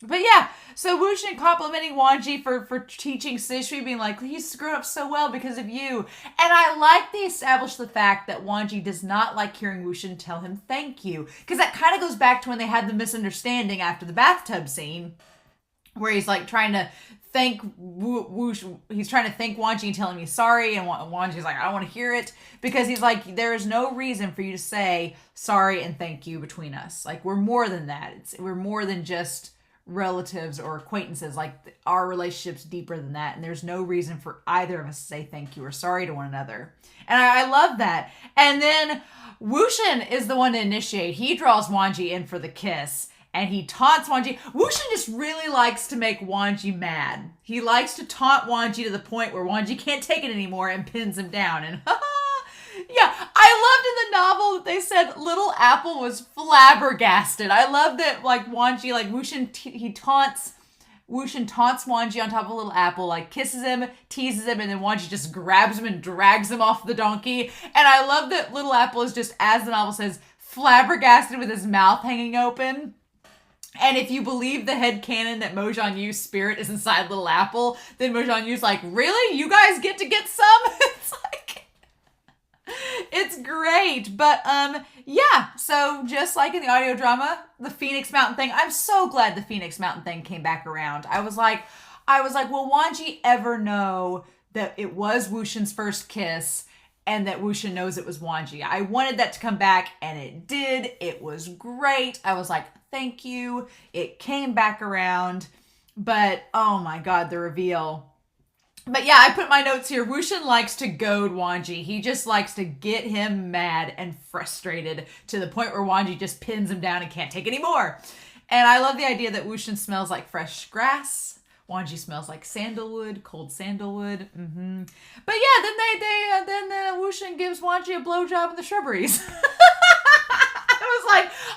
But yeah, so Wuxian complimenting Wanji for teaching Sijui, being like, he's grown up so well because of you. And I like they established the fact that Wanji does not like hearing Wuxian tell him thank you. Because that kind of goes back to when they had the misunderstanding after the bathtub scene, where he's like trying to thank he's trying to thank Wanji and tell him he's sorry, and Wanji's like, I don't want to hear it, because he's like, there is no reason for you to say sorry and thank you between us. Like, we're more than that. We're more than just relatives or acquaintances. Like, our relationship's deeper than that, and there's no reason for either of us to say thank you or sorry to one another. And I love that. And then Wuxian is the one to initiate. He draws Wanji in for the kiss, and he taunts Wanji. Wuxian just really likes to make Wanji mad. He likes to taunt Wanji to the point where Wanji can't take it anymore and pins him down. And yeah, I loved in the novel that they said Little Apple was flabbergasted. I love that, like, Wanji, like, Wuxian taunts Wanji on top of Little Apple, like, kisses him, teases him, and then Wanji just grabs him and drags him off the donkey. And I love that Little Apple is just, as the novel says, flabbergasted with his mouth hanging open. And if you believe the headcanon that Mo Jianyu's spirit is inside Little Apple, then Mo Jianyu's like, really? You guys get to get some? It's like, it's great. But yeah, so just like in the audio drama, the Phoenix Mountain thing, I'm so glad the Phoenix Mountain thing came back around. I was like, will Wanji ever know that it was Wuxian's first kiss and that Wuxian knows it was Wanji? I wanted that to come back, and it did. It was great. I was like, thank you. It came back around. But, oh my God, the reveal. But yeah, I put my notes here. Wuxian likes to goad Wanji. He just likes to get him mad and frustrated to the point where Wanji just pins him down and can't take any more. And I love the idea that Wuxian smells like fresh grass. Wanji smells like sandalwood, cold sandalwood. Mm-hmm. But yeah, then Wuxian gives Wanji a blowjob in the shrubberies.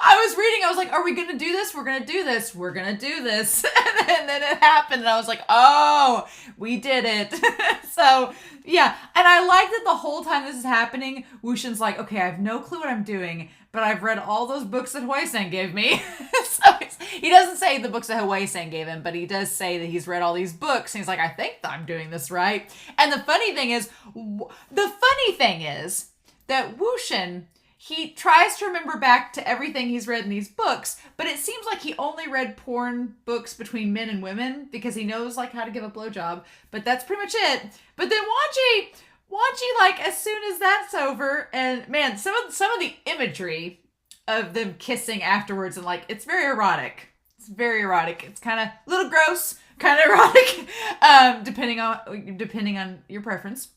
I was reading, I was like, are we gonna do this? We're gonna do this. We're gonna do this. And then it happened, and I was like, oh, we did it. So yeah, and I like that the whole time this is happening, Wuxian's like, okay, I have no clue what I'm doing, but I've read all those books that Hui-san gave me. So he doesn't say the books that Hui-san gave him, but he does say that he's read all these books, and he's like, I think I'm doing this right. And the funny thing is that Wuxian, he tries to remember back to everything he's read in these books, but it seems like he only read porn books between men and women because he knows like how to give a blowjob, but that's pretty much it. But then Wanji, like as soon as that's over, and man, some of the imagery of them kissing afterwards, and like it's very erotic. It's very erotic. It's kind of a little gross, kind of erotic, depending on your preference.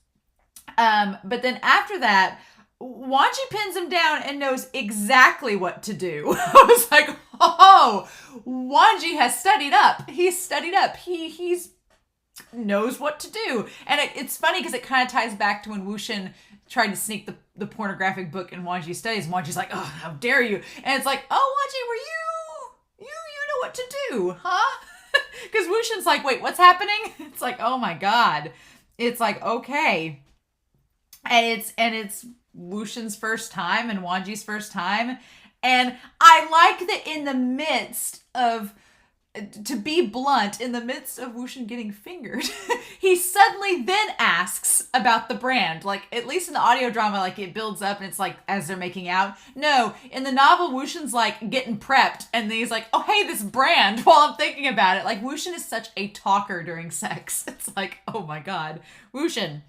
But then after that, Wanji pins him down and knows exactly what to do. I was like, oh, Wanji has studied up. He's studied up. He's knows what to do. And it's funny because it kind of ties back to when Wuxian tried to sneak the pornographic book in Wanji's studies. And Wanji's like, oh, how dare you? And it's like, oh, Wanji, were you know what to do, huh? Because Wuxian's like, wait, what's happening? It's like, oh my God. It's like, okay. And it's Wuxian's first time and Wanji's first time. And I like that in the midst of, to be blunt, in the midst of Wuxian getting fingered, he suddenly then asks about the brand. Like, at least in the audio drama, like it builds up and it's like as they're making out. No, in the novel, Wuxian's like getting prepped and then he's like, oh, hey, this brand, while I'm thinking about it. Like, Wuxian is such a talker during sex. It's like, oh my God, Wuxian.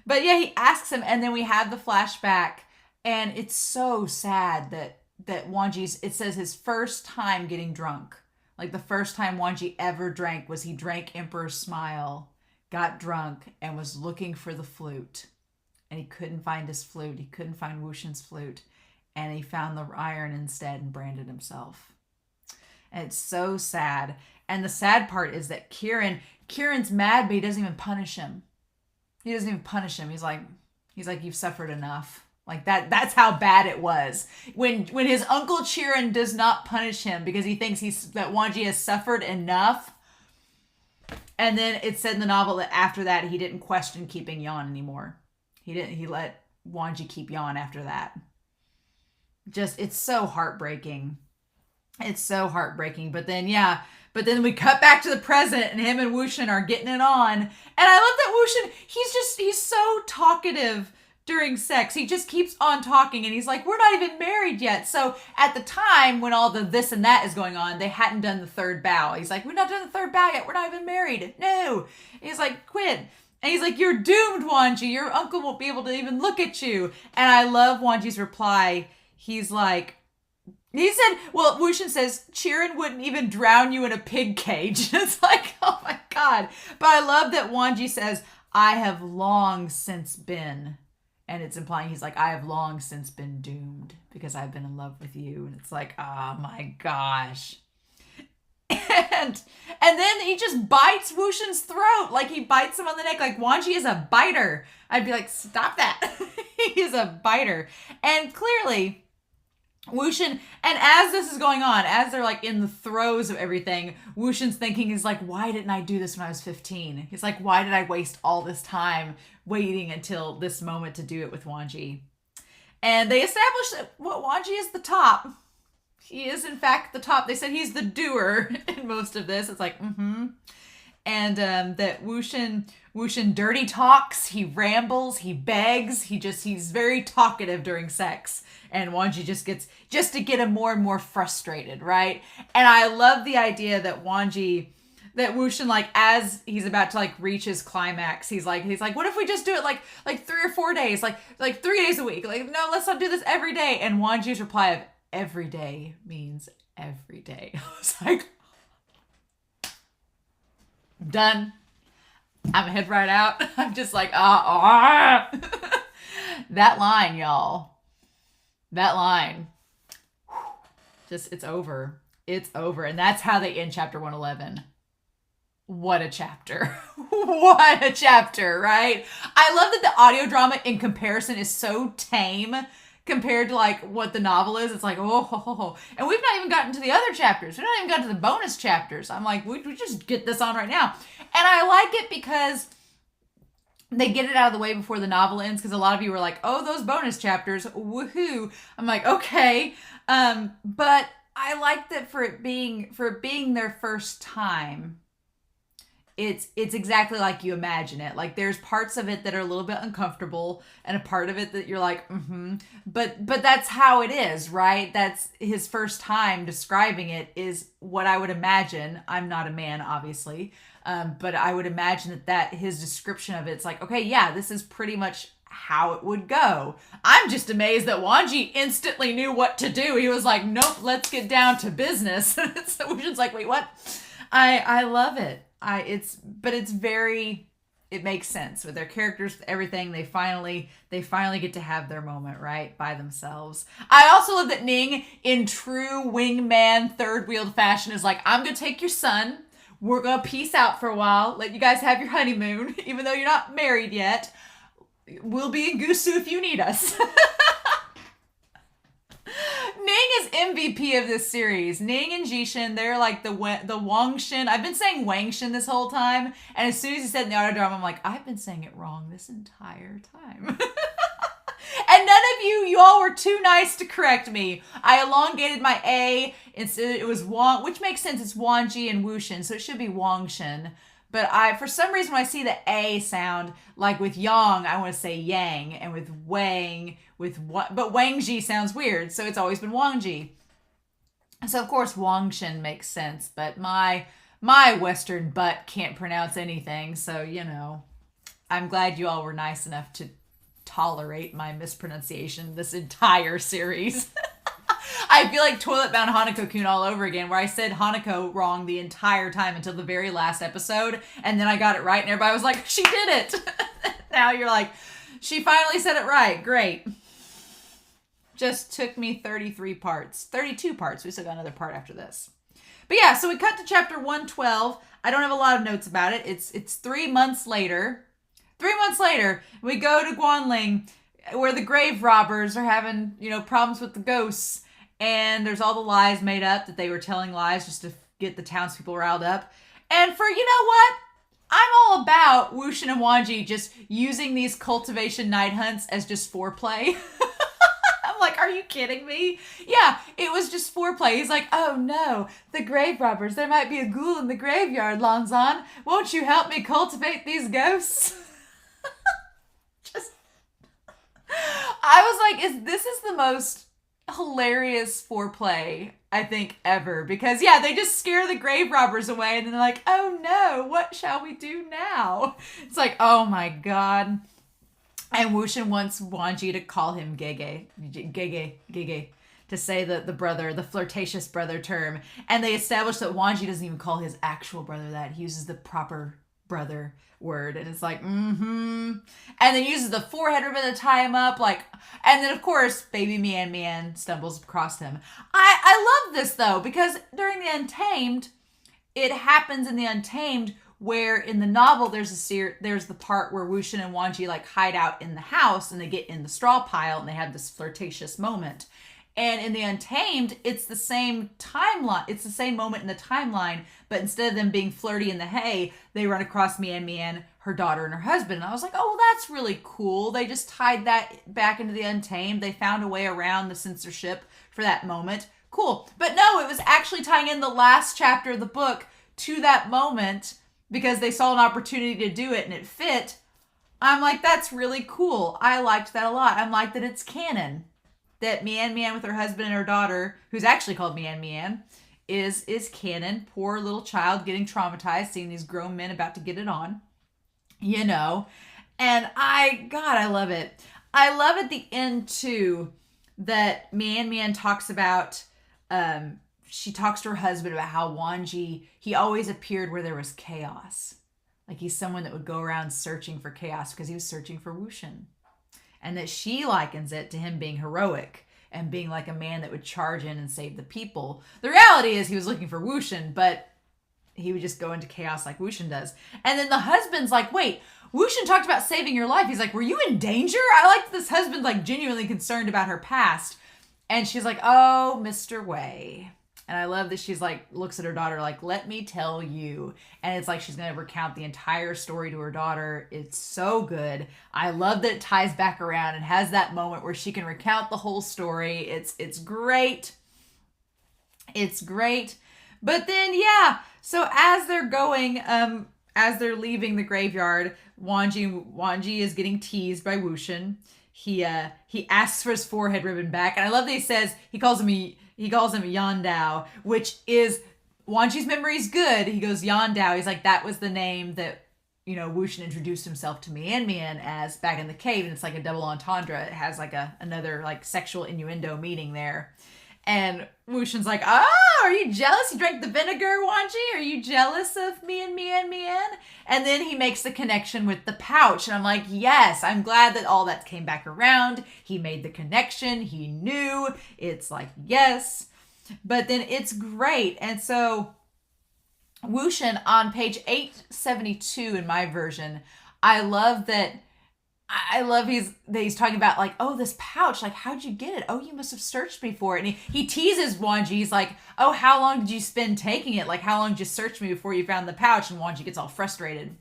But yeah, he asks him, and then we have the flashback, and it's so sad that Wanji's, it says his first time getting drunk. Like the first time Wanji ever drank was he drank Emperor's Smile, got drunk, and was looking for the flute. And he couldn't find his flute. He couldn't find Wuxian's flute. And he found the iron instead and branded himself. And it's so sad. And the sad part is that Kieran's mad, but he doesn't even punish him. He doesn't even punish him. He's like, you've suffered enough. Like that's how bad it was. When his Uncle Chirin does not punish him because he thinks that Wanji has suffered enough. And then it said in the novel that after that, he didn't question keeping Yan anymore. He let Wanji keep Yan after that. Just, it's so heartbreaking. It's so heartbreaking. But then we cut back to the present and him and Wuxian are getting it on. And I love that Wuxian, he's so talkative during sex. He just keeps on talking and he's like, we're not even married yet. So at the time when all the this and that is going on, they hadn't done the third bow. He's like, we're not done the third bow yet. We're not even married. No. He's like, quit. And he's like, you're doomed, Wanji. Your uncle won't be able to even look at you. And I love Wanji's reply. He's like, he said, well, Wuxian says, Chirin wouldn't even drown you in a pig cage. It's like, oh my God. But I love that Wanji says, I have long since been. And it's implying he's like, I have long since been doomed because I've been in love with you. And it's like, oh my gosh. And then he just bites Wuxian's throat. Like he bites him on the neck. Like Wanji is a biter. I'd be like, stop that. He is a biter. And clearly Wuxian, and as this is going on, as they're like in the throes of everything, Wuxian's thinking is like, why didn't I do this when I was 15? He's like, why did I waste all this time waiting until this moment to do it with Wanji? And they established that Wanji is the top. He is, in fact, the top. They said he's the doer in most of this. It's like, And that Wushin dirty talks, he rambles, he begs, he's very talkative during sex. And Wanji just to get him more and more frustrated, right? And I love the idea that Wushin, like, as he's about to, like, reach his climax, he's like, what if we just do it like 3 or 4 days, like 3 days a week? Like, no, let's not do this every day. And Wanji's reply of every day means every day. I was like, done. I'm gonna head right out. I'm just like, that line, y'all. That line. Just, it's over. It's over. And that's how they end chapter 111. What a chapter. What a chapter, right? I love that the audio drama in comparison is so tame compared to like what the novel is. It's like, and we've not even gotten to the other chapters. We've not even gotten to the bonus chapters. I'm like, we just get this on right now. And I like it because they get it out of the way before the novel ends, because a lot of you were like, oh, those bonus chapters, woohoo. I'm like, okay. But I like that for it being their first time, it's exactly like you imagine it. Like, there's parts of it that are a little bit uncomfortable, and a part of it that you're like, but that's how it is, right? That's his first time describing it, is what I would imagine. I'm not a man, obviously, but I would imagine that his description of it's like, okay, yeah, this is pretty much how it would go. I'm just amazed that Wanji instantly knew what to do. He was like, nope, let's get down to business. So Wushin's like, wait, what? I love it. It makes sense with their characters, with everything. They finally get to have their moment, right, by themselves. I also love that Ning, in true wingman third-wheeled fashion, is like, I'm gonna take your son. We're gonna peace out for a while. Let you guys have your honeymoon, even though you're not married yet. We'll be in Gusu if you need us. Ning is MVP of this series. Ning and Jishin, they're like the WANGXIAN. I've been saying WANGXIAN this whole time, and as soon as he said in the audio drama, I'm like, I've been saying it wrong this entire time. And none of you all were too nice to correct me. I elongated my A. Instead, it was Wang, which makes sense. It's Wanji and Wushin, so it should be WANGXIAN. But for some reason, when I see the A sound, like with Yang, I want to say Yang, and with Wang, but Wangji sounds weird, so it's always been Wangji. So of course WANGXIAN makes sense, but my Western butt can't pronounce anything, so I'm glad you all were nice enough to tolerate my mispronunciation this entire series. I feel like Toilet Bound Hanako-kun all over again, where I said Hanako wrong the entire time until the very last episode, and then I got it right, and everybody was like, she did it! Now you're like, she finally said it right. Great. Just took me 32 parts. We still got another part after this. But yeah, so we cut to chapter 112. I don't have a lot of notes about it. It's 3 months later. 3 months later, we go to Guanling, where the grave robbers are having, problems with the ghosts. And there's all the lies made up that they were telling lies just to get the townspeople riled up. And for, you know what? I'm all about Wushin and Wanji just using these cultivation night hunts as just foreplay. I'm like, are you kidding me? Yeah, it was just foreplay. He's like, oh no, the grave robbers. There might be a ghoul in the graveyard, Lanzan. Won't you help me cultivate these ghosts? I was like, this is the most hilarious foreplay I think ever, because they just scare the grave robbers away, and then they're like, oh no, what shall we do now? It's like, oh my god. And Wushin wants Wanji to call him Gege, to say the brother, the flirtatious brother term. And they establish that Wanji doesn't even call his actual brother that. He uses the proper brother word, and it's like, and then uses the forehead ribbon to tie him up, and then of course baby Mian stumbles across him. I love this though, because during the Untamed, it happens in the Untamed where in the novel there's the part where Wushin and Wanji hide out in the house, and they get in the straw pile, and they have this flirtatious moment. And in the Untamed, it's the same timeline. It's the same moment in the timeline, but instead of them being flirty in the hay, they run across Mian, her daughter and her husband. And I was like, oh, well, that's really cool. They just tied that back into the Untamed. They found a way around the censorship for that moment. Cool. But no, it was actually tying in the last chapter of the book to that moment because they saw an opportunity to do it and it fit. I'm like, that's really cool. I liked that a lot. I'm like that it's canon that Mian Mian with her husband and her daughter, who's actually called Mian Mian, is canon. Poor little child getting traumatized, seeing these grown men about to get it on, you know. And I love it. I love at the end too that Mian Mian talks about, she talks to her husband about how Wanji, he always appeared where there was chaos. Like he's someone that would go around searching for chaos because he was searching for Wuxian. And that she likens it to him being heroic and being like a man that would charge in and save the people. The reality is he was looking for Wuxian, but he would just go into chaos like Wuxian does. And then the husband's like, wait, Wuxian talked about saving your life. He's like, were you in danger? I like this husband like genuinely concerned about her past. And she's like, oh, Mr. Wei. And I love that she's like, looks at her daughter like, let me tell you. And it's like she's going to recount the entire story to her daughter. It's so good. I love that it ties back around and has that moment where she can recount the whole story. It's great. It's great. But then, yeah. So as they're going, as they're leaving the graveyard, Wanji is getting teased by Wuxian. He asks for his forehead ribbon back. And I love that he calls him Yandao, which is Wanji's memory's good. He goes Yandao. He's like, that was the name that, you know, Wuxian introduced himself to Mian Mian as back in the cave. And it's like a double entendre. It has like another like sexual innuendo meaning there. And Wuxian's like, oh, are you jealous? You drank the vinegar, Wanji? Are you jealous of me and Mian Mian? And then he makes the connection with the pouch. And I'm like, yes, I'm glad that all that came back around. He made the connection. He knew. It's like, yes. But then it's great. And so Wuxian on page 872 in my version, I love he's talking about like, oh, this pouch, like, how'd you get it? Oh, you must have searched me for it. And he teases Wanji. He's like, oh, how long did you spend taking it? Like, how long did you search me before you found the pouch? And Wanji gets all frustrated.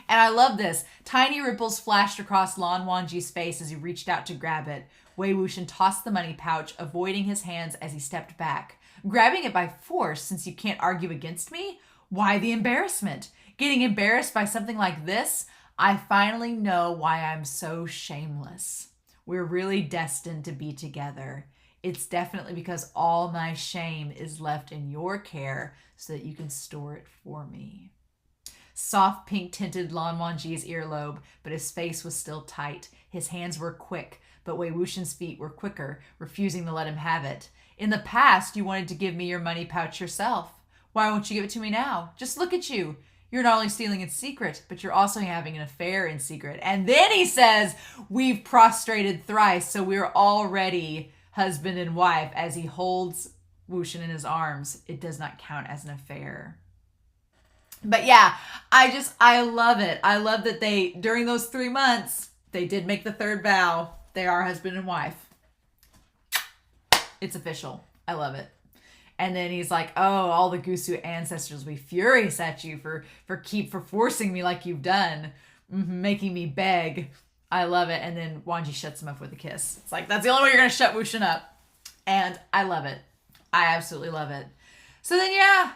And I love this. Tiny ripples flashed across Lan Wanji's face as he reached out to grab it. Wei Wuxian tossed the money pouch, avoiding his hands as he stepped back. Grabbing it by force, since you can't argue against me? Why the embarrassment? Getting embarrassed by something like this? I finally know why I'm so shameless. We're really destined to be together. It's definitely because all my shame is left in your care so that you can store it for me. Soft pink tinted Lan Wangji's earlobe, but his face was still tight. His hands were quick, but Wei Wuxian's feet were quicker, refusing to let him have it. In the past, you wanted to give me your money pouch yourself. Why won't you give it to me now? Just look at you. You're not only stealing in secret, but you're also having an affair in secret. And then he says, we've prostrated thrice, so we're already husband and wife. As he holds Wuxian in his arms, it does not count as an affair. But yeah, I love it. I love that during those 3 months, they did make the third vow. They are husband and wife. It's official. I love it. And then he's like, oh, all the Gusu ancestors will be furious at you for forcing me like you've done, making me beg. I love it. And then Wanji shuts him up with a kiss. It's like, that's the only way you're going to shut Wuxian up. And I love it. I absolutely love it. So then, yeah.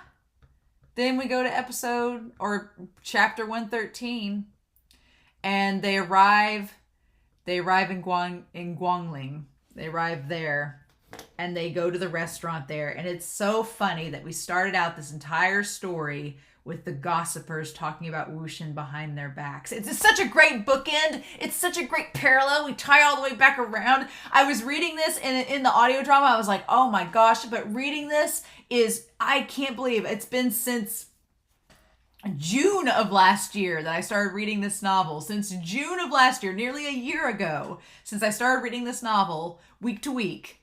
Then we go to chapter 113. And they arrive in Guangling. They arrive there. And they go to the restaurant there. And it's so funny that we started out this entire story with the gossipers talking about Wuxian behind their backs. It's such a great bookend. It's such a great parallel. We tie all the way back around. I was reading this in the audio drama. I was like, oh my gosh. But reading this I can't believe it's been since June of last year that I started reading this novel. Since June of last year, nearly a year ago, since I started reading this novel week to week.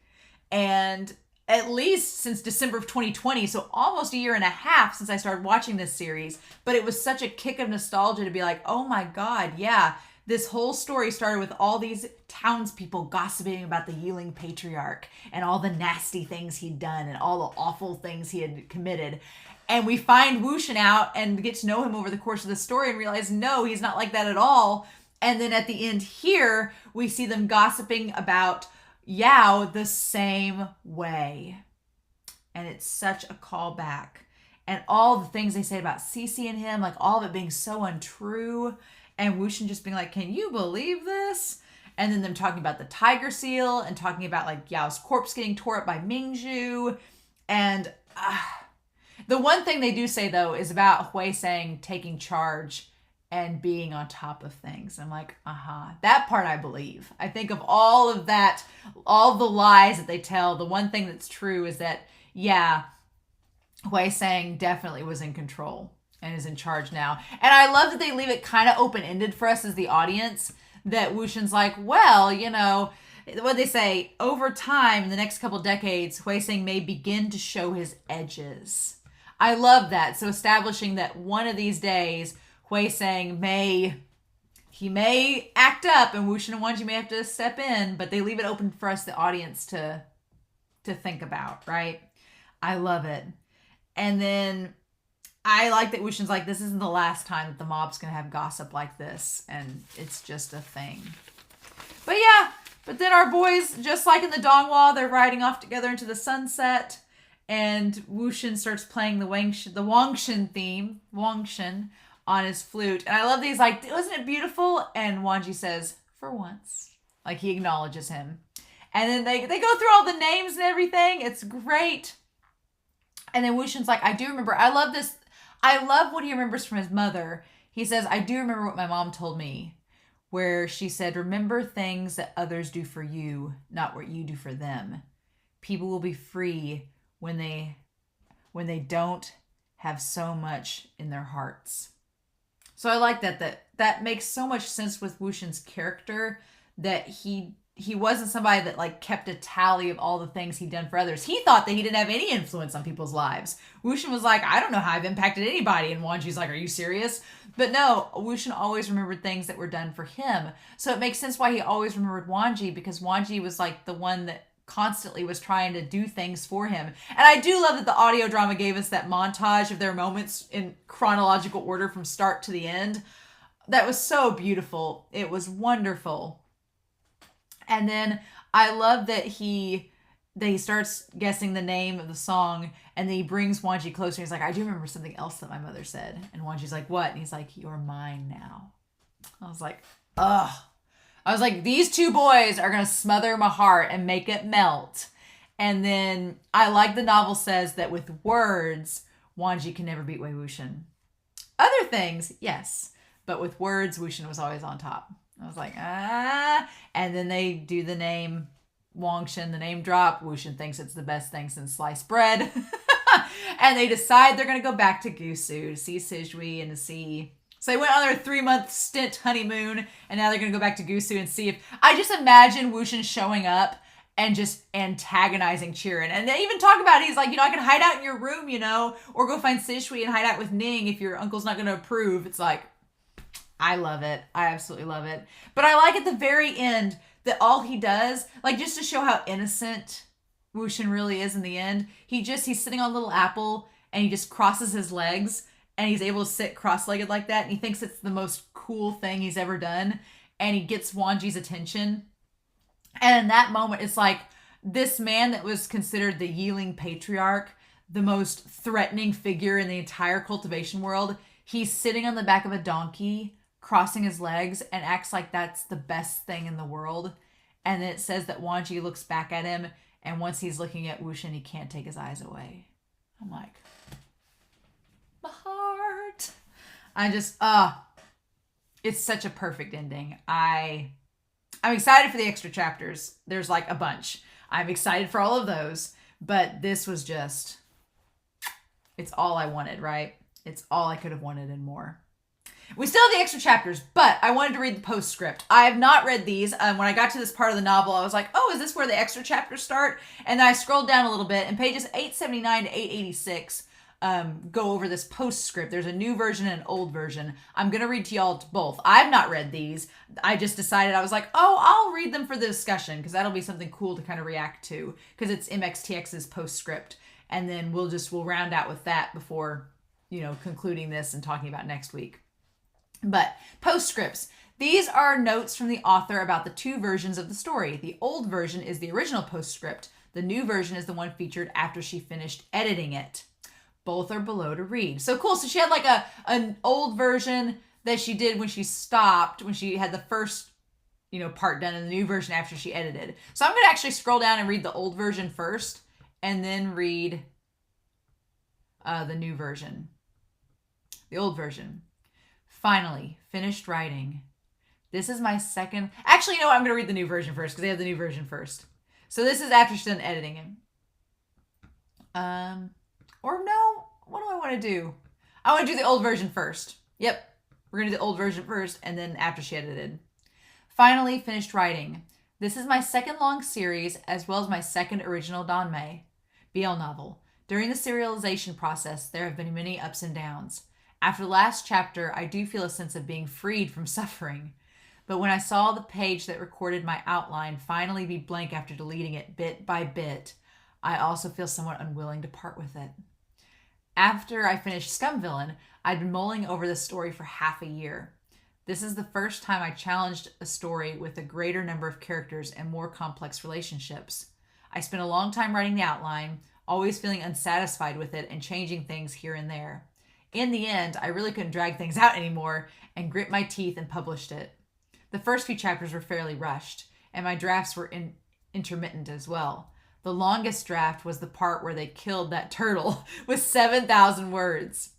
And at least since December of 2020, so almost a year and a half since I started watching this series. But it was such a kick of nostalgia to be like, oh my God, yeah, this whole story started with all these townspeople gossiping about the Yiling patriarch and all the nasty things he'd done and all the awful things he had committed. And we find WANGXIAN out and get to know him over the course of the story and realize, no, he's not like that at all. And then at the end here, we see them gossiping about Yao the same way. And it's such a callback. And all the things they say about Cece and him, like all of it being so untrue. And WANGXIAN just being like, can you believe this? And then them talking about the tiger seal and talking about like Yao's corpse getting tore up by Mingzhu. And the one thing they do say, though, is about Huisang taking charge and being on top of things. I'm like, that part I believe. I think of all of that, all the lies that they tell, the one thing that's true is that, yeah, Huisang definitely was in control and is in charge now. And I love that they leave it kind of open-ended for us as the audience, that WANGXIAN's like, well, you know, what they say, over time, in the next couple decades, Huisang may begin to show his edges. I love that. So establishing that one of these days, Huisang may act up and WANGXIAN and Wanji may have to step in, but they leave it open for us, the audience, to think about, right? I love it. And then I like that WANGXIAN's like, this isn't the last time that the mob's going to have gossip like this, and it's just a thing. But yeah, but then our boys, just like in the Donghua, they're riding off together into the sunset, and WANGXIAN starts playing the WANGXIAN theme, WANGXIAN, on his flute. And I love these, like, wasn't it beautiful? And Wanji says, for once. Like, he acknowledges him. And then they go through all the names and everything. It's great. And then WANGXIAN's like, I do remember. I love this. I love what he remembers from his mother. He says, I do remember what my mom told me, where she said, remember things that others do for you, not what you do for them. People will be free when they don't have so much in their hearts. So I like that makes so much sense with WANGXIAN's character, that he wasn't somebody that like kept a tally of all the things he'd done for others. He thought that he didn't have any influence on people's lives. WANGXIAN was like, I don't know how I've impacted anybody. And Wanji's like, are you serious? But no, WANGXIAN always remembered things that were done for him. So it makes sense why he always remembered Wanji, because Wanji was like the one that constantly was trying to do things for him. And I do love that the audio drama gave us that montage of their moments in chronological order from start to the end. That was so beautiful. It was wonderful. And then I love that he starts guessing the name of the song, and then he brings Wanji closer. He's like, I do remember something else that my mother said. And Wanji's like, what? And he's like, you're mine now. I was like, ugh. I was like, these two boys are going to smother my heart and make it melt. And then I like the novel says that with words, Wanji can never beat Wei Wuxian. Other things, yes. But with words, Wuxian was always on top. I was like, And then they do the name WANGXIAN, the name drop. Wuxian thinks it's the best thing since sliced bread. And they decide they're going to go back to Gusu to see Sijui and to see... So they went on their 3-month stint honeymoon, and now they're going to go back to Gusu and see if... I just imagine Wuxian showing up and just antagonizing Qiren. And they even talk about it. He's like, I can hide out in your room, or go find Sijui and hide out with Ning if your uncle's not going to approve. It's like, I love it. I absolutely love it. But I like at the very end that all he does, like just to show how innocent Wuxian really is in the end, he's sitting on a little apple and he just crosses his legs. And he's able to sit cross-legged like that. And he thinks it's the most cool thing he's ever done. And he gets Wanji's attention. And in that moment, it's like this man that was considered the Yiling patriarch, the most threatening figure in the entire cultivation world. He's sitting on the back of a donkey, crossing his legs, and acts like that's the best thing in the world. And then it says that Wanji looks back at him. And once he's looking at Wuxian, he can't take his eyes away. I'm like... my heart. I just, it's such a perfect ending. I'm excited for the extra chapters. There's like a bunch. I'm excited for all of those, but this was just, it's all I wanted, right? It's all I could have wanted and more. We still have the extra chapters, but I wanted to read the postscript. I have not read these. When I got to this part of the novel, I was like, oh, is this where the extra chapters start? And then I scrolled down a little bit, and pages 879 to 886 go over this postscript. There's a new version and an old version. I'm going to read to y'all both. I've not read these. I just decided, I was like, oh, I'll read them for the discussion because that'll be something cool to kind of react to because it's MXTX's postscript. And then we'll round out with that before, concluding this and talking about next week. But postscripts. These are notes from the author about the two versions of the story. The old version is the original postscript. The new version is the one featured after she finished editing it. Both are below to read. So cool. So she had like an old version that she did when she stopped, when she had the first, part done, and the new version after she edited. So I'm going to actually scroll down and read the old version first and then read the new version. The old version. Finally, finished writing. This is my second. Actually, I'm going to read the new version first because they have the new version first. So this is after she's done editing it. Or no, what do I want to do? I want to do the old version first. Yep, we're going to do the old version first and then after she edited. Finally, finished writing. This is my second long series as well as my second original Danmei BL novel. During the serialization process, there have been many ups and downs. After the last chapter, I do feel a sense of being freed from suffering. But when I saw the page that recorded my outline finally be blank after deleting it bit by bit, I also feel somewhat unwilling to part with it. After I finished Scumvillain, I'd been mulling over this story for half a year. This is the first time I challenged a story with a greater number of characters and more complex relationships. I spent a long time writing the outline, always feeling unsatisfied with it and changing things here and there. In the end, I really couldn't drag things out anymore and grit my teeth and published it. The first few chapters were fairly rushed, and my drafts were intermittent as well. The longest draft was the part where they killed that turtle with 7,000 words.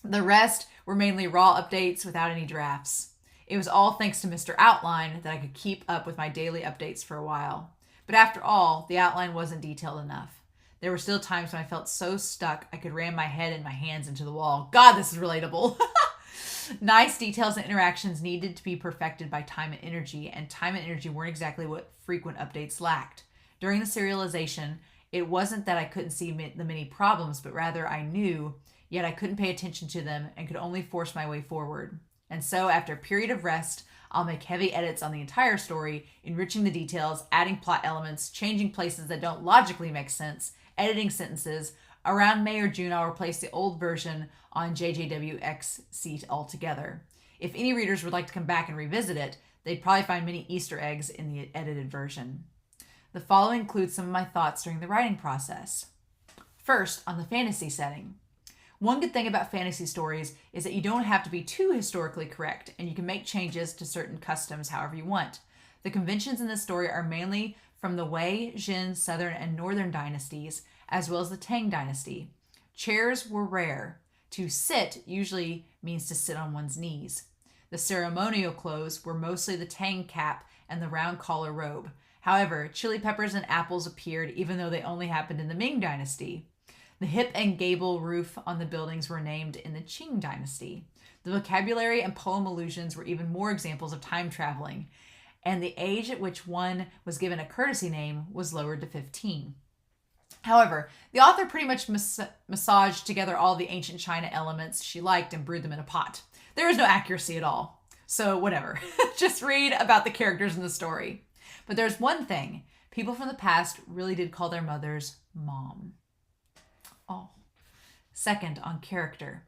The rest were mainly raw updates without any drafts. It was all thanks to Mr. Outline that I could keep up with my daily updates for a while. But after all, the outline wasn't detailed enough. There were still times when I felt so stuck I could ram my head and my hands into the wall. God, this is relatable. Nice details and interactions needed to be perfected by time and time and energy weren't exactly what frequent updates lacked. During the serialization, it wasn't that I couldn't see the many problems, but rather I knew, yet I couldn't pay attention to them and could only force my way forward. And so, after a period of rest, I'll make heavy edits on the entire story, enriching the details, adding plot elements, changing places that don't logically make sense, editing sentences. Around May or June, I'll replace the old version on JJWX seat altogether. If any readers would like to come back and revisit it, they'd probably find many Easter eggs in the edited version. The following includes some of my thoughts during the writing process. First, on the fantasy setting. One good thing about fantasy stories is that you don't have to be too historically correct, and you can make changes to certain customs however you want. The conventions in this story are mainly from the Wei, Jin, Southern, and Northern dynasties, as well as the Tang dynasty. Chairs were rare. To sit usually means to sit on one's knees. The ceremonial clothes were mostly the Tang cap and the round collar robe. However, chili peppers and apples appeared even though they only happened in the Ming dynasty. The hip and gable roof on the buildings were named in the Qing dynasty. The vocabulary and poem allusions were even more examples of time traveling, and the age at which one was given a courtesy name was lowered to 15. However, the author pretty much massaged together all the ancient China elements she liked and brewed them in a pot. There is no accuracy at all. So whatever. Just read about the characters in the story. But there's one thing. People from the past really did call their mothers mom. Oh. Second, on character.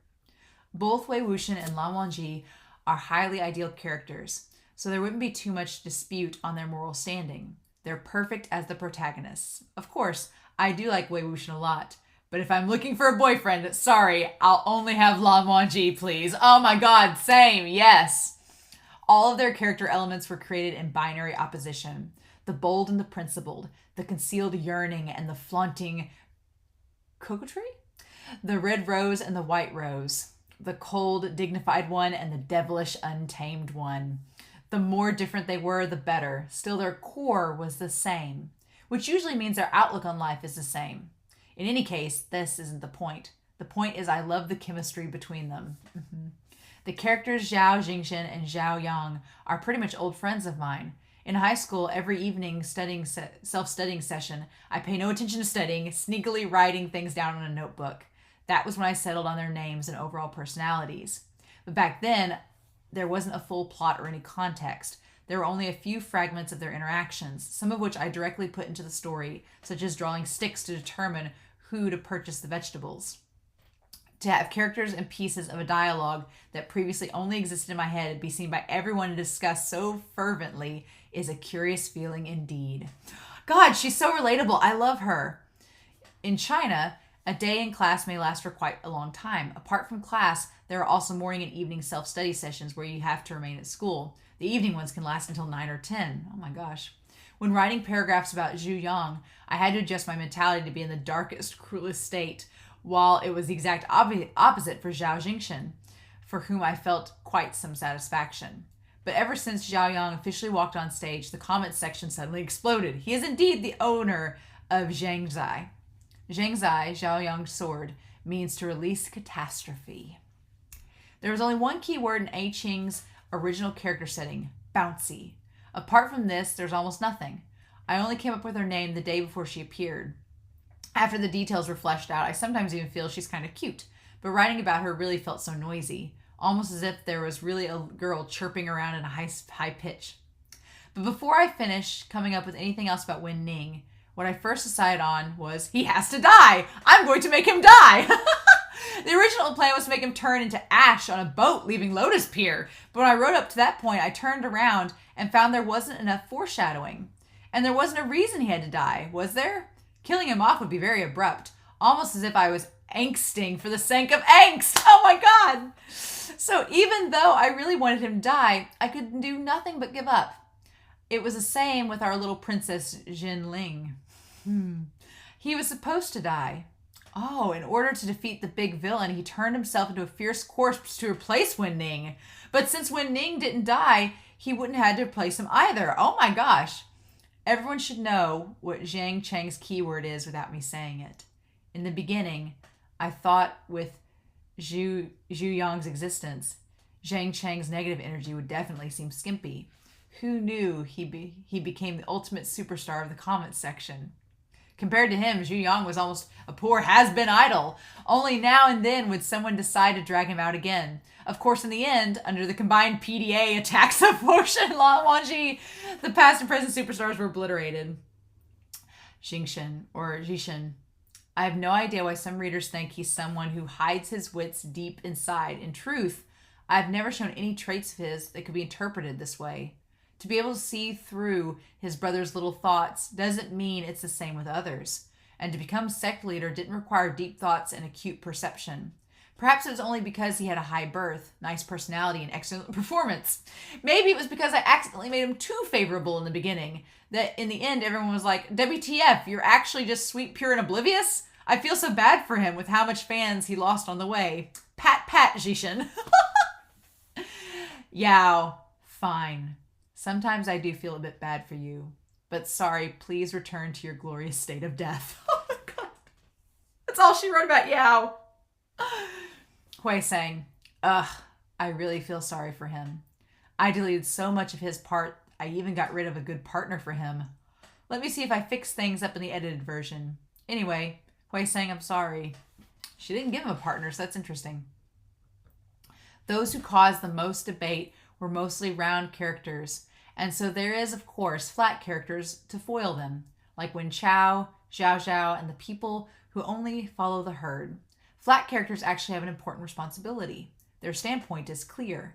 Both Wei Wuxian and Lan Wangji are highly ideal characters, so there wouldn't be too much dispute on their moral standing. They're perfect as the protagonists. Of course, I do like Wei Wuxian a lot, but if I'm looking for a boyfriend, sorry, I'll only have Lan Wangji, please. Oh my god, same, yes. All of their character elements were created in binary opposition. The bold and the principled, the concealed yearning and the flaunting coquetry, the red rose and the white rose, the cold, dignified one and the devilish, untamed one. The more different they were, the better. Still, their core was the same, which usually means their outlook on life is the same. In any case, this isn't the point. The point is I love the chemistry between them. The characters Zhao Jingxian and Zhao Yang are pretty much old friends of mine. In high school, every evening self-studying session, I pay no attention to studying, sneakily writing things down on a notebook. That was when I settled on their names and overall personalities. But back then, there wasn't a full plot or any context. There were only a few fragments of their interactions, some of which I directly put into the story, such as drawing sticks to determine who to purchase the vegetables. To have characters and pieces of a dialogue that previously only existed in my head be seen by everyone and discussed so fervently is a curious feeling indeed. God, she's so relatable. I love her. In China, a day in class may last for quite a long time. Apart from class, there are also morning and evening self-study sessions where you have to remain at school. The evening ones can last until 9 or 10. Oh my gosh. When writing paragraphs about Zhu Yang, I had to adjust my mentality to be in the darkest, cruelest state, while it was the exact opposite for Zhao Jingxin, for whom I felt quite some satisfaction. But ever since Zhao Yang officially walked on stage, the comments section suddenly exploded. He is indeed the owner of Zhangzai. Zhangzai, Zhao Yang's sword, means to release catastrophe. There was only one key word in A Qing's original character setting, bouncy. Apart from this, there's almost nothing. I only came up with her name the day before she appeared. After the details were fleshed out, I sometimes even feel she's kind of cute, but writing about her really felt so noisy, almost as if there was really a girl chirping around in a high pitch. But before I finished coming up with anything else about Wen Ning, what I first decided on was, he has to die! I'm going to make him die! The original plan was to make him turn into ash on a boat leaving Lotus Pier, but when I wrote up to that point, I turned around and found there wasn't enough foreshadowing. And there wasn't a reason he had to die, was there? Killing him off would be very abrupt, almost as if I was angsting for the sake of angst. Oh my God! So even though I really wanted him to die, I could do nothing but give up. It was the same with our little princess Jinling. He was supposed to die. Oh, in order to defeat the big villain, he turned himself into a fierce corpse to replace Wen Ning. But since Wen Ning didn't die, he wouldn't have had to replace him either. Oh my gosh. Everyone should know what Zhang Cheng's keyword is without me saying it. In the beginning, I thought with Zhu Yang's existence, Zhang Cheng's negative energy would definitely seem skimpy. Who knew he became the ultimate superstar of the comments section? Compared to him, Zhu Yang was almost a poor has-been idol. Only now and then would someone decide to drag him out again. Of course, in the end, under the combined PDA attacks of Fortune and Wangji, the past and present superstars were obliterated. Jingxin, or Jishin. I have no idea why some readers think he's someone who hides his wits deep inside. In truth, I have never shown any traits of his that could be interpreted this way. To be able to see through his brother's little thoughts doesn't mean it's the same with others. And to become sect leader didn't require deep thoughts and acute perception. Perhaps it was only because he had a high birth, nice personality, and excellent performance. Maybe it was because I accidentally made him too favorable in the beginning, that in the end everyone was like, WTF, you're actually just sweet, pure, and oblivious? I feel so bad for him with how much fans he lost on the way. Pat, Jishin. Yao, fine. Sometimes I do feel a bit bad for you, but sorry, please return to your glorious state of death. Oh my God. That's all she wrote about Yao. Hui sang, ugh, I really feel sorry for him. I deleted so much of his part, I even got rid of a good partner for him. Let me see if I fix things up in the edited version. Anyway, Hui sang, I'm sorry. She didn't give him a partner, so that's interesting. Those who caused the most debate were mostly round characters, and so there is, of course, flat characters to foil them, like Wen Chao, Zhao Zhao, and the people who only follow the herd. Flat characters actually have an important responsibility. Their standpoint is clear.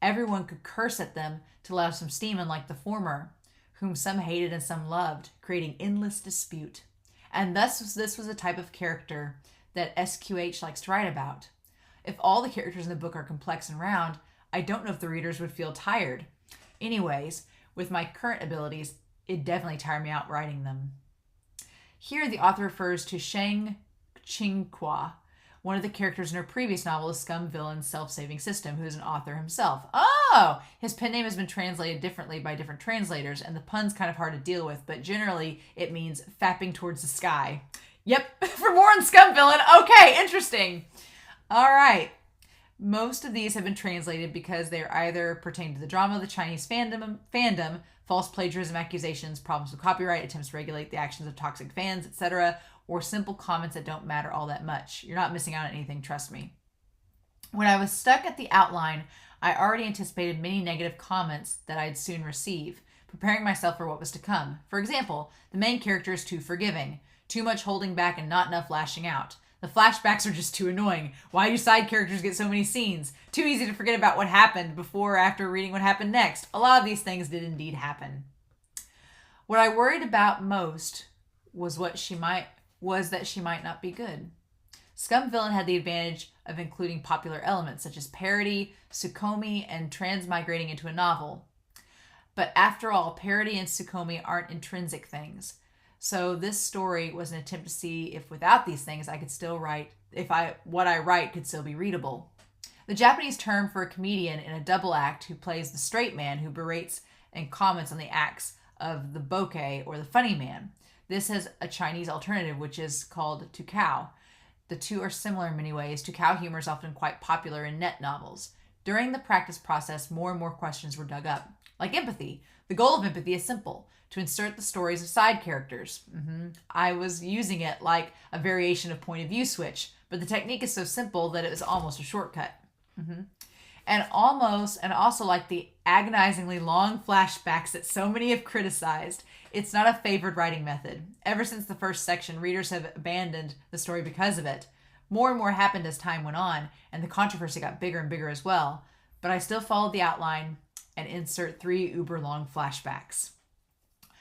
Everyone could curse at them to let off some steam, unlike the former, whom some hated and some loved, creating endless dispute. And thus this was a type of character that SQH likes to write about. If all the characters in the book are complex and round, I don't know if the readers would feel tired. Anyways, with my current abilities, it definitely tired me out writing them. Here, the author refers to Shang Qinghua, one of the characters in her previous novel, The Scum Villain Self-Saving System, who is an author himself. Oh! His pen name has been translated differently by different translators, and the pun's kind of hard to deal with, but generally it means fapping towards the sky. Yep, for more on Scum Villain. Okay, interesting. All right. Most of these have been translated because they are either pertain to the drama of the Chinese fandom, false plagiarism accusations, problems with copyright, attempts to regulate the actions of toxic fans, etc., or simple comments that don't matter all that much. You're not missing out on anything, trust me. When I was stuck at the outline, I already anticipated many negative comments that I'd soon receive, preparing myself for what was to come. For example, the main character is too forgiving, too much holding back and not enough lashing out. The flashbacks are just too annoying. Why do side characters get so many scenes? Too easy to forget about what happened before or after reading what happened next. A lot of these things did indeed happen. What I worried about most was that she might not be good. Scum Villain had the advantage of including popular elements such as parody, Tsukomi, and transmigrating into a novel. But after all, parody and Tsukomi aren't intrinsic things. So this story was an attempt to see if without these things I could still write, what I write could still be readable. The Japanese term for a comedian in a double act who plays the straight man who berates and comments on the acts of the bokeh or the funny man. This has a Chinese alternative which is called tukao. The two are similar in many ways. Tukao humor is often quite popular in net novels. During the practice process, more and more questions were dug up. Like empathy. The goal of empathy is simple: to insert the stories of side characters. I was using it like a variation of point of view switch, but the technique is so simple that it was almost a shortcut. And also like the agonizingly long flashbacks that so many have criticized, it's not a favored writing method. Ever since the first section, readers have abandoned the story because of it. More and more happened as time went on, and the controversy got bigger and bigger as well. But I still followed the outline and insert 3 uber-long flashbacks.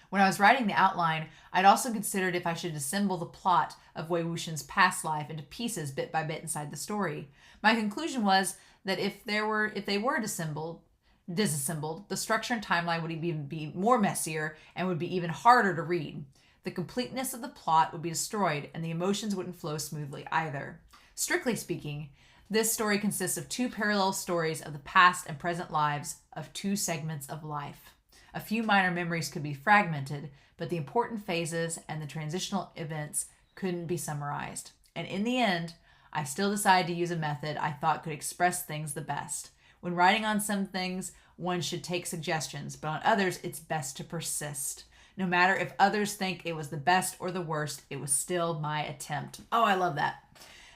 When I was writing the outline, I'd also considered if I should assemble the plot of Wei Wuxian's past life into pieces bit by bit inside the story. My conclusion was that if they were disassembled, the structure and timeline would even be more messier and would be even harder to read. The completeness of the plot would be destroyed, and the emotions wouldn't flow smoothly either. Strictly speaking, this story consists of 2 parallel stories of the past and present lives of 2 segments of life. A few minor memories could be fragmented, but the important phases and the transitional events couldn't be summarized. And in the end, I still decided to use a method I thought could express things the best. When writing on some things, one should take suggestions, but on others, it's best to persist. No matter if others think it was the best or the worst, it was still my attempt. Oh, I love that.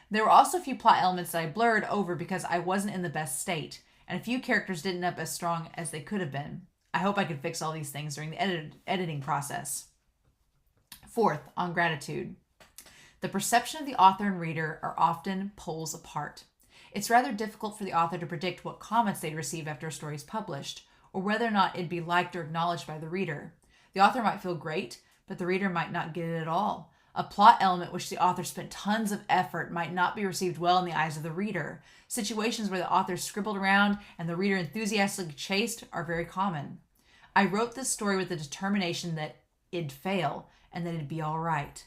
There were also a few plot elements that I blurred over because I wasn't in the best state, and a few characters didn't end up as strong as they could have been. I hope I could fix all these things during the editing process. 4th, on gratitude. The perception of the author and reader are often poles apart. It's rather difficult for the author to predict what comments they'd receive after a story is published, or whether or not it'd be liked or acknowledged by the reader. The author might feel great, but the reader might not get it at all. A plot element which the author spent tons of effort might not be received well in the eyes of the reader. Situations where the author scribbled around and the reader enthusiastically chased are very common. I wrote this story with the determination that it'd fail and that it'd be all right.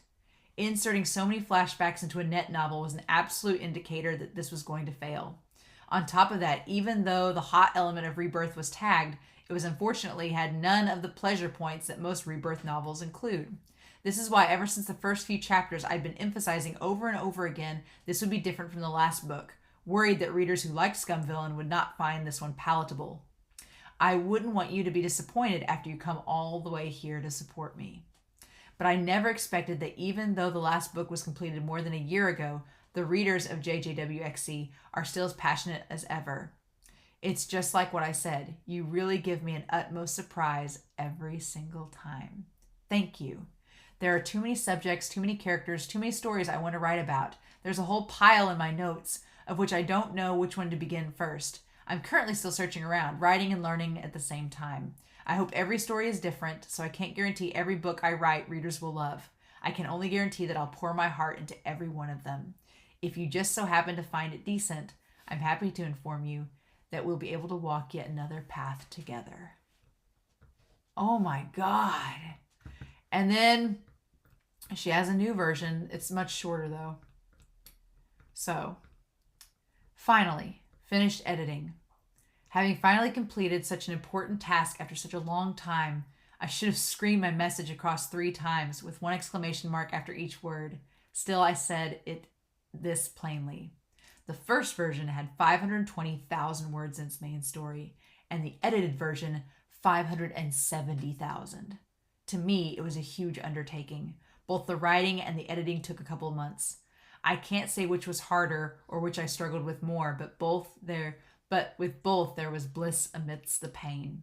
Inserting so many flashbacks into a net novel was an absolute indicator that this was going to fail. On top of that, even though the hot element of rebirth was tagged, it was unfortunately had none of the pleasure points that most rebirth novels include. This is why ever since the first few chapters I'd been emphasizing over and over again this would be different from the last book, worried that readers who liked Scum Villain would not find this one palatable. I wouldn't want you to be disappointed after you come all the way here to support me. But I never expected that even though the last book was completed more than a year ago, the readers of JJWXC are still as passionate as ever. It's just like what I said. You really give me an utmost surprise every single time. Thank you. There are too many subjects, too many characters, too many stories I want to write about. There's a whole pile in my notes, of which I don't know which one to begin first. I'm currently still searching around, writing and learning at the same time. I hope every story is different, so I can't guarantee every book I write readers will love. I can only guarantee that I'll pour my heart into every one of them. If you just so happen to find it decent, I'm happy to inform you that we'll be able to walk yet another path together. Oh my God. And then she has a new version. It's much shorter though. So, finally, finished editing. Having finally completed such an important task after such a long time, I should have screamed my message across 3 times with 1 exclamation mark after each word. Still, I said it this plainly. The first version had 520,000 words in its main story, and the edited version, 570,000. To me, it was a huge undertaking. Both the writing and the editing took a couple of months. I can't say which was harder or which I struggled with more, but with both there was bliss amidst the pain.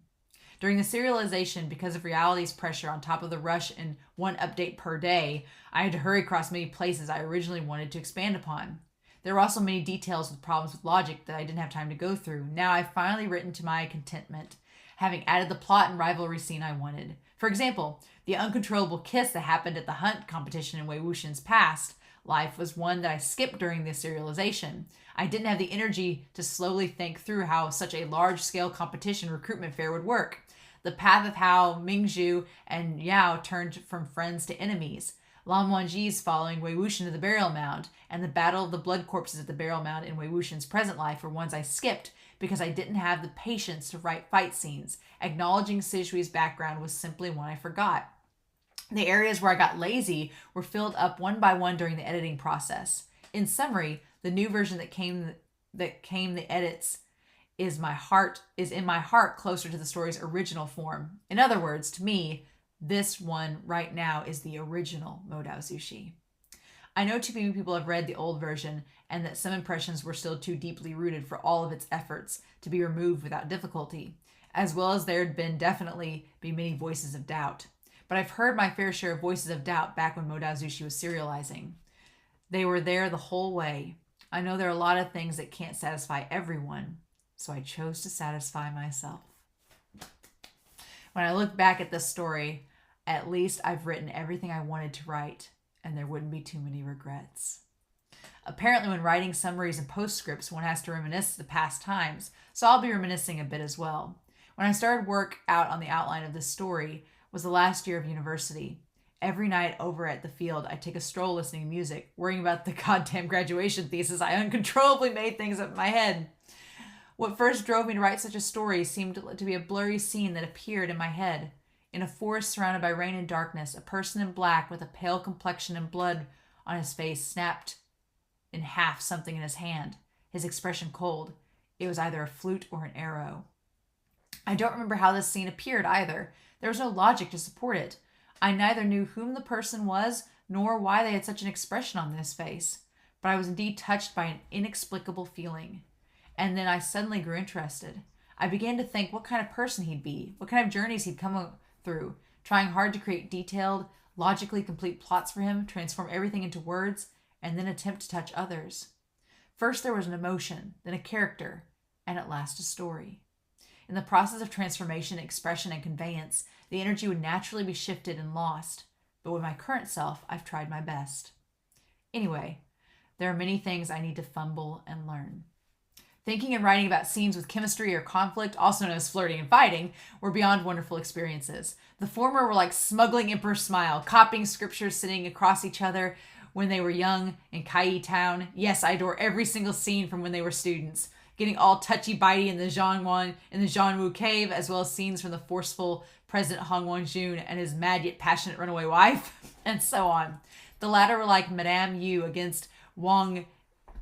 During the serialization, because of reality's pressure on top of the rush and one update per day, I had to hurry across many places I originally wanted to expand upon. There were also many details with problems with logic that I didn't have time to go through. Now I've finally written to my contentment, having added the plot and rivalry scene I wanted. For example, the uncontrollable kiss that happened at the hunt competition in Wei Wuxian's past life was one that I skipped during the serialization. I didn't have the energy to slowly think through how such a large-scale competition recruitment fair would work. The path of how Mingzhu and Yao turned from friends to enemies. Lan Wangji's following Wei Wuxian to the burial mound, and the battle of the blood corpses at the burial mound in Wei Wuxian's present life were ones I skipped because I didn't have the patience to write fight scenes. Acknowledging Sishui's background was simply one I forgot. The areas where I got lazy were filled up one by one during the editing process. In summary, the new version that came the edits is in my heart closer to the story's original form. In other words, to me, this one right now is the original Modao Zushi. I know too many people have read the old version and that some impressions were still too deeply rooted for all of its efforts to be removed without difficulty, as well as there had definitely be many voices of doubt. But I've heard my fair share of voices of doubt back when Modao Zushi was serializing. They were there the whole way. I know there are a lot of things that can't satisfy everyone, so I chose to satisfy myself. When I look back at this story, at least I've written everything I wanted to write, and there wouldn't be too many regrets. Apparently, when writing summaries and postscripts, one has to reminisce the past times, so I'll be reminiscing a bit as well. When I started work out on the outline of this story was the last year of university. Every night over at the field, I'd take a stroll listening to music, worrying about the goddamn graduation thesis I uncontrollably made things up in my head. What first drove me to write such a story seemed to be a blurry scene that appeared in my head. In a forest surrounded by rain and darkness, a person in black with a pale complexion and blood on his face snapped in half something in his hand, his expression cold. It was either a flute or an arrow. I don't remember how this scene appeared either. There was no logic to support it. I neither knew whom the person was nor why they had such an expression on his face, but I was indeed touched by an inexplicable feeling. And then I suddenly grew interested. I began to think what kind of person he'd be, what kind of journeys he'd come through, trying hard to create detailed, logically complete plots for him, transform everything into words, and then attempt to touch others. First there was an emotion, then a character, and at last a story. In the process of transformation, expression, and conveyance, the energy would naturally be shifted and lost, but with my current self, I've tried my best. Anyway, there are many things I need to fumble and learn. Thinking and writing about scenes with chemistry or conflict, also known as flirting and fighting, were beyond wonderful experiences. The former were like smuggling Emperor's Smile, copying scriptures sitting across each other when they were young in Kai Town. Yes, I adore every single scene from when they were students. Getting all touchy-bitey in the Zhangwu cave, as well as scenes from the forceful President Hong Won-jun and his mad yet passionate runaway wife, and so on. The latter were like Madame Yu against Wang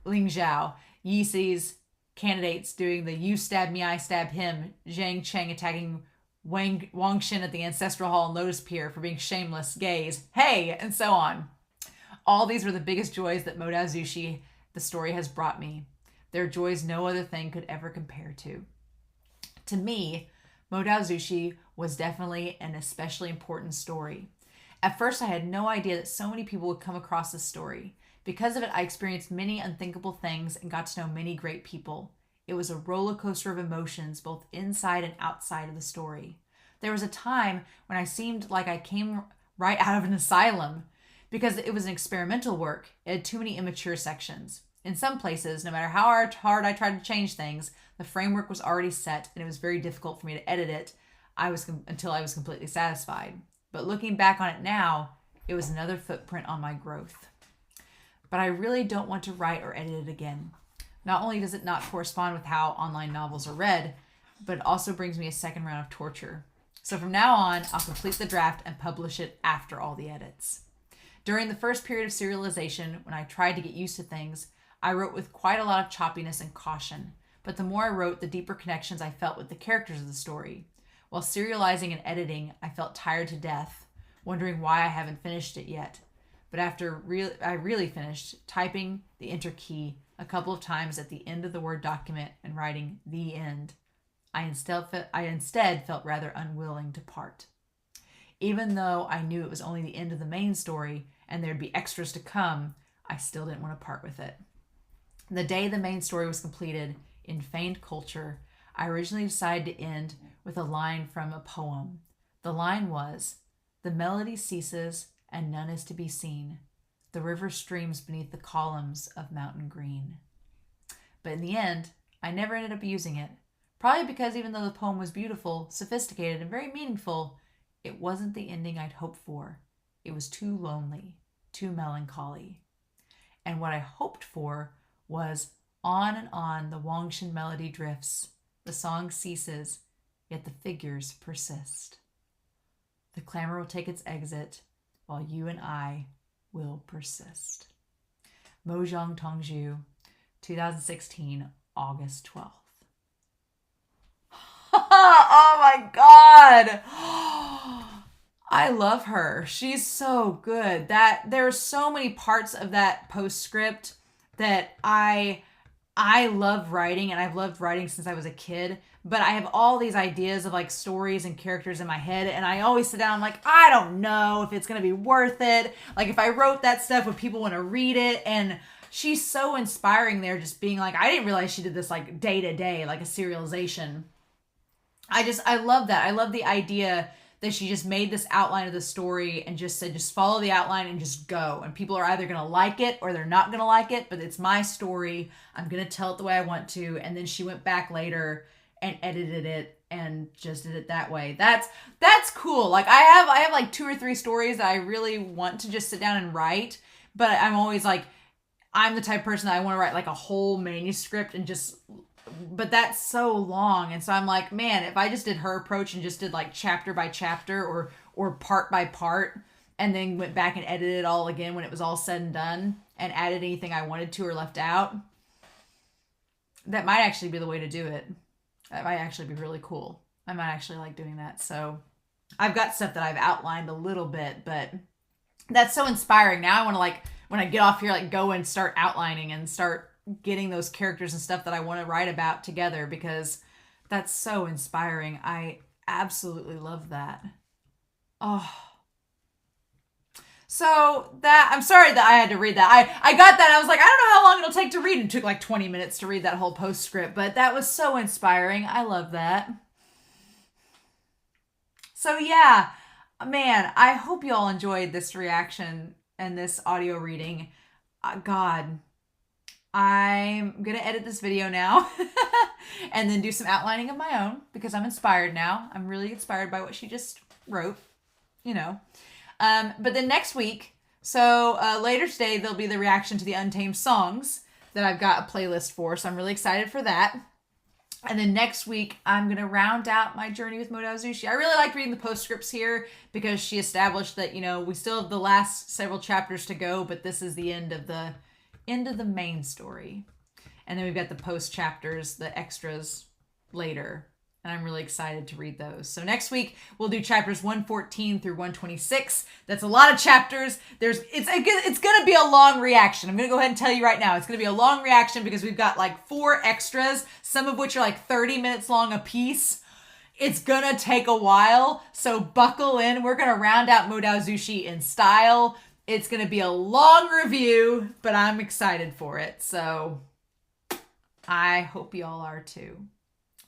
Lingzhao, Yisi's candidates doing the you stab me, I stab him, Zhang Cheng attacking WANGXIAN at the Ancestral Hall in Lotus Pier for being shameless, gays, hey, and so on. All these were the biggest joys that Modao Zushi, the story, has brought me. They're joys no other thing could ever compare to. To me, Modao Zushi was definitely an especially important story. At first, I had no idea that so many people would come across this story. Because of it, I experienced many unthinkable things and got to know many great people. It was a roller coaster of emotions, both inside and outside of the story. There was a time when I seemed like I came right out of an asylum because it was an experimental work. It had too many immature sections. In some places, no matter how hard I tried to change things, the framework was already set and it was very difficult for me to edit it until I was completely satisfied. But looking back on it now, it was another footprint on my growth. But I really don't want to write or edit it again. Not only does it not correspond with how online novels are read, but it also brings me a second round of torture. So from now on, I'll complete the draft and publish it after all the edits. During the first period of serialization, when I tried to get used to things, I wrote with quite a lot of choppiness and caution. But the more I wrote, the deeper connections I felt with the characters of the story. While serializing and editing, I felt tired to death, wondering why I haven't finished it yet. but after I really finished typing the enter key a couple of times at the end of the Word document and writing the end, I instead felt rather unwilling to part. Even though I knew it was only the end of the main story and there'd be extras to come, I still didn't want to part with it. The day the main story was completed, in feigned culture, I originally decided to end with a line from a poem. The line was, "The melody ceases and none is to be seen. The river streams beneath the columns of mountain green." But in the end, I never ended up using it. Probably because even though the poem was beautiful, sophisticated, and very meaningful, it wasn't the ending I'd hoped for. It was too lonely, too melancholy. And what I hoped for was on and on the WANGXIAN melody drifts. The song ceases, yet the figures persist. The clamor will take its exit, while you and I will persist. Mojang Tongju, 2016, August 12th. Oh my God. I love her. She's so good. There are so many parts of that postscript that I love writing, and I've loved writing since I was a kid, but I have all these ideas of like stories and characters in my head, and I always sit down, I'm like, I don't know if it's going to be worth it. Like if I wrote that stuff, would people want to read it? And she's so inspiring there, just being like, I didn't realize she did this like day to day, like a serialization. I love that. I love the idea that she just made this outline of the story and just said, just follow the outline and just go. And people are either going to like it or they're not going to like it, but it's my story. I'm going to tell it the way I want to. And then she went back later and edited it and just did it that way. That's cool. Like I have like 2 or 3 stories that I really want to just sit down and write, but I'm always like, I'm the type of person that I want to write like a whole manuscript and just, but that's so long. And so I'm like, man, if I just did her approach and just did like chapter by chapter or part by part, and then went back and edited it all again when it was all said and done and added anything I wanted to or left out, that might actually be the way to do it. That might actually be really cool. I might actually like doing that. So I've got stuff that I've outlined a little bit, but that's so inspiring. Now I want to like, when I get off here, like go and start outlining and start getting those characters and stuff that I want to write about together, because that's so inspiring. I absolutely love that. Oh, so that, I'm sorry that I had to read that. I got that. I was like, I don't know how long it'll take to read. It took like 20 minutes to read that whole postscript, but that was so inspiring. I love that. So yeah, man, I hope you all enjoyed this reaction and this audio reading. God, I'm going to edit this video now and then do some outlining of my own, because I'm inspired now. I'm really inspired by what she just wrote, you know. But then next week, so later today, there'll be the reaction to the Untamed songs that I've got a playlist for. So I'm really excited for that. And then next week, I'm going to round out my journey with Modao Zushi. I really liked reading the postscripts here because she established that, you know, we still have the last several chapters to go, but this is the end of the main story. And then we've got the post chapters, the extras later. And I'm really excited to read those. So next week, we'll do chapters 114 through 126. That's a lot of chapters. It's going to be a long reaction. I'm going to go ahead and tell you right now. It's going to be a long reaction because we've got like 4 extras, some of which are like 30 minutes long a piece. It's going to take a while. So buckle in. We're going to round out Modao Zushi in style. It's going to be a long review, but I'm excited for it. So I hope you all are too.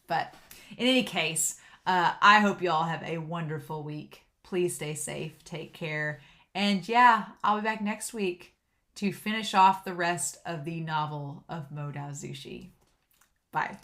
But in any case, I hope you all have a wonderful week. Please stay safe, take care. And yeah, I'll be back next week to finish off the rest of the novel of Modao Zushi. Bye.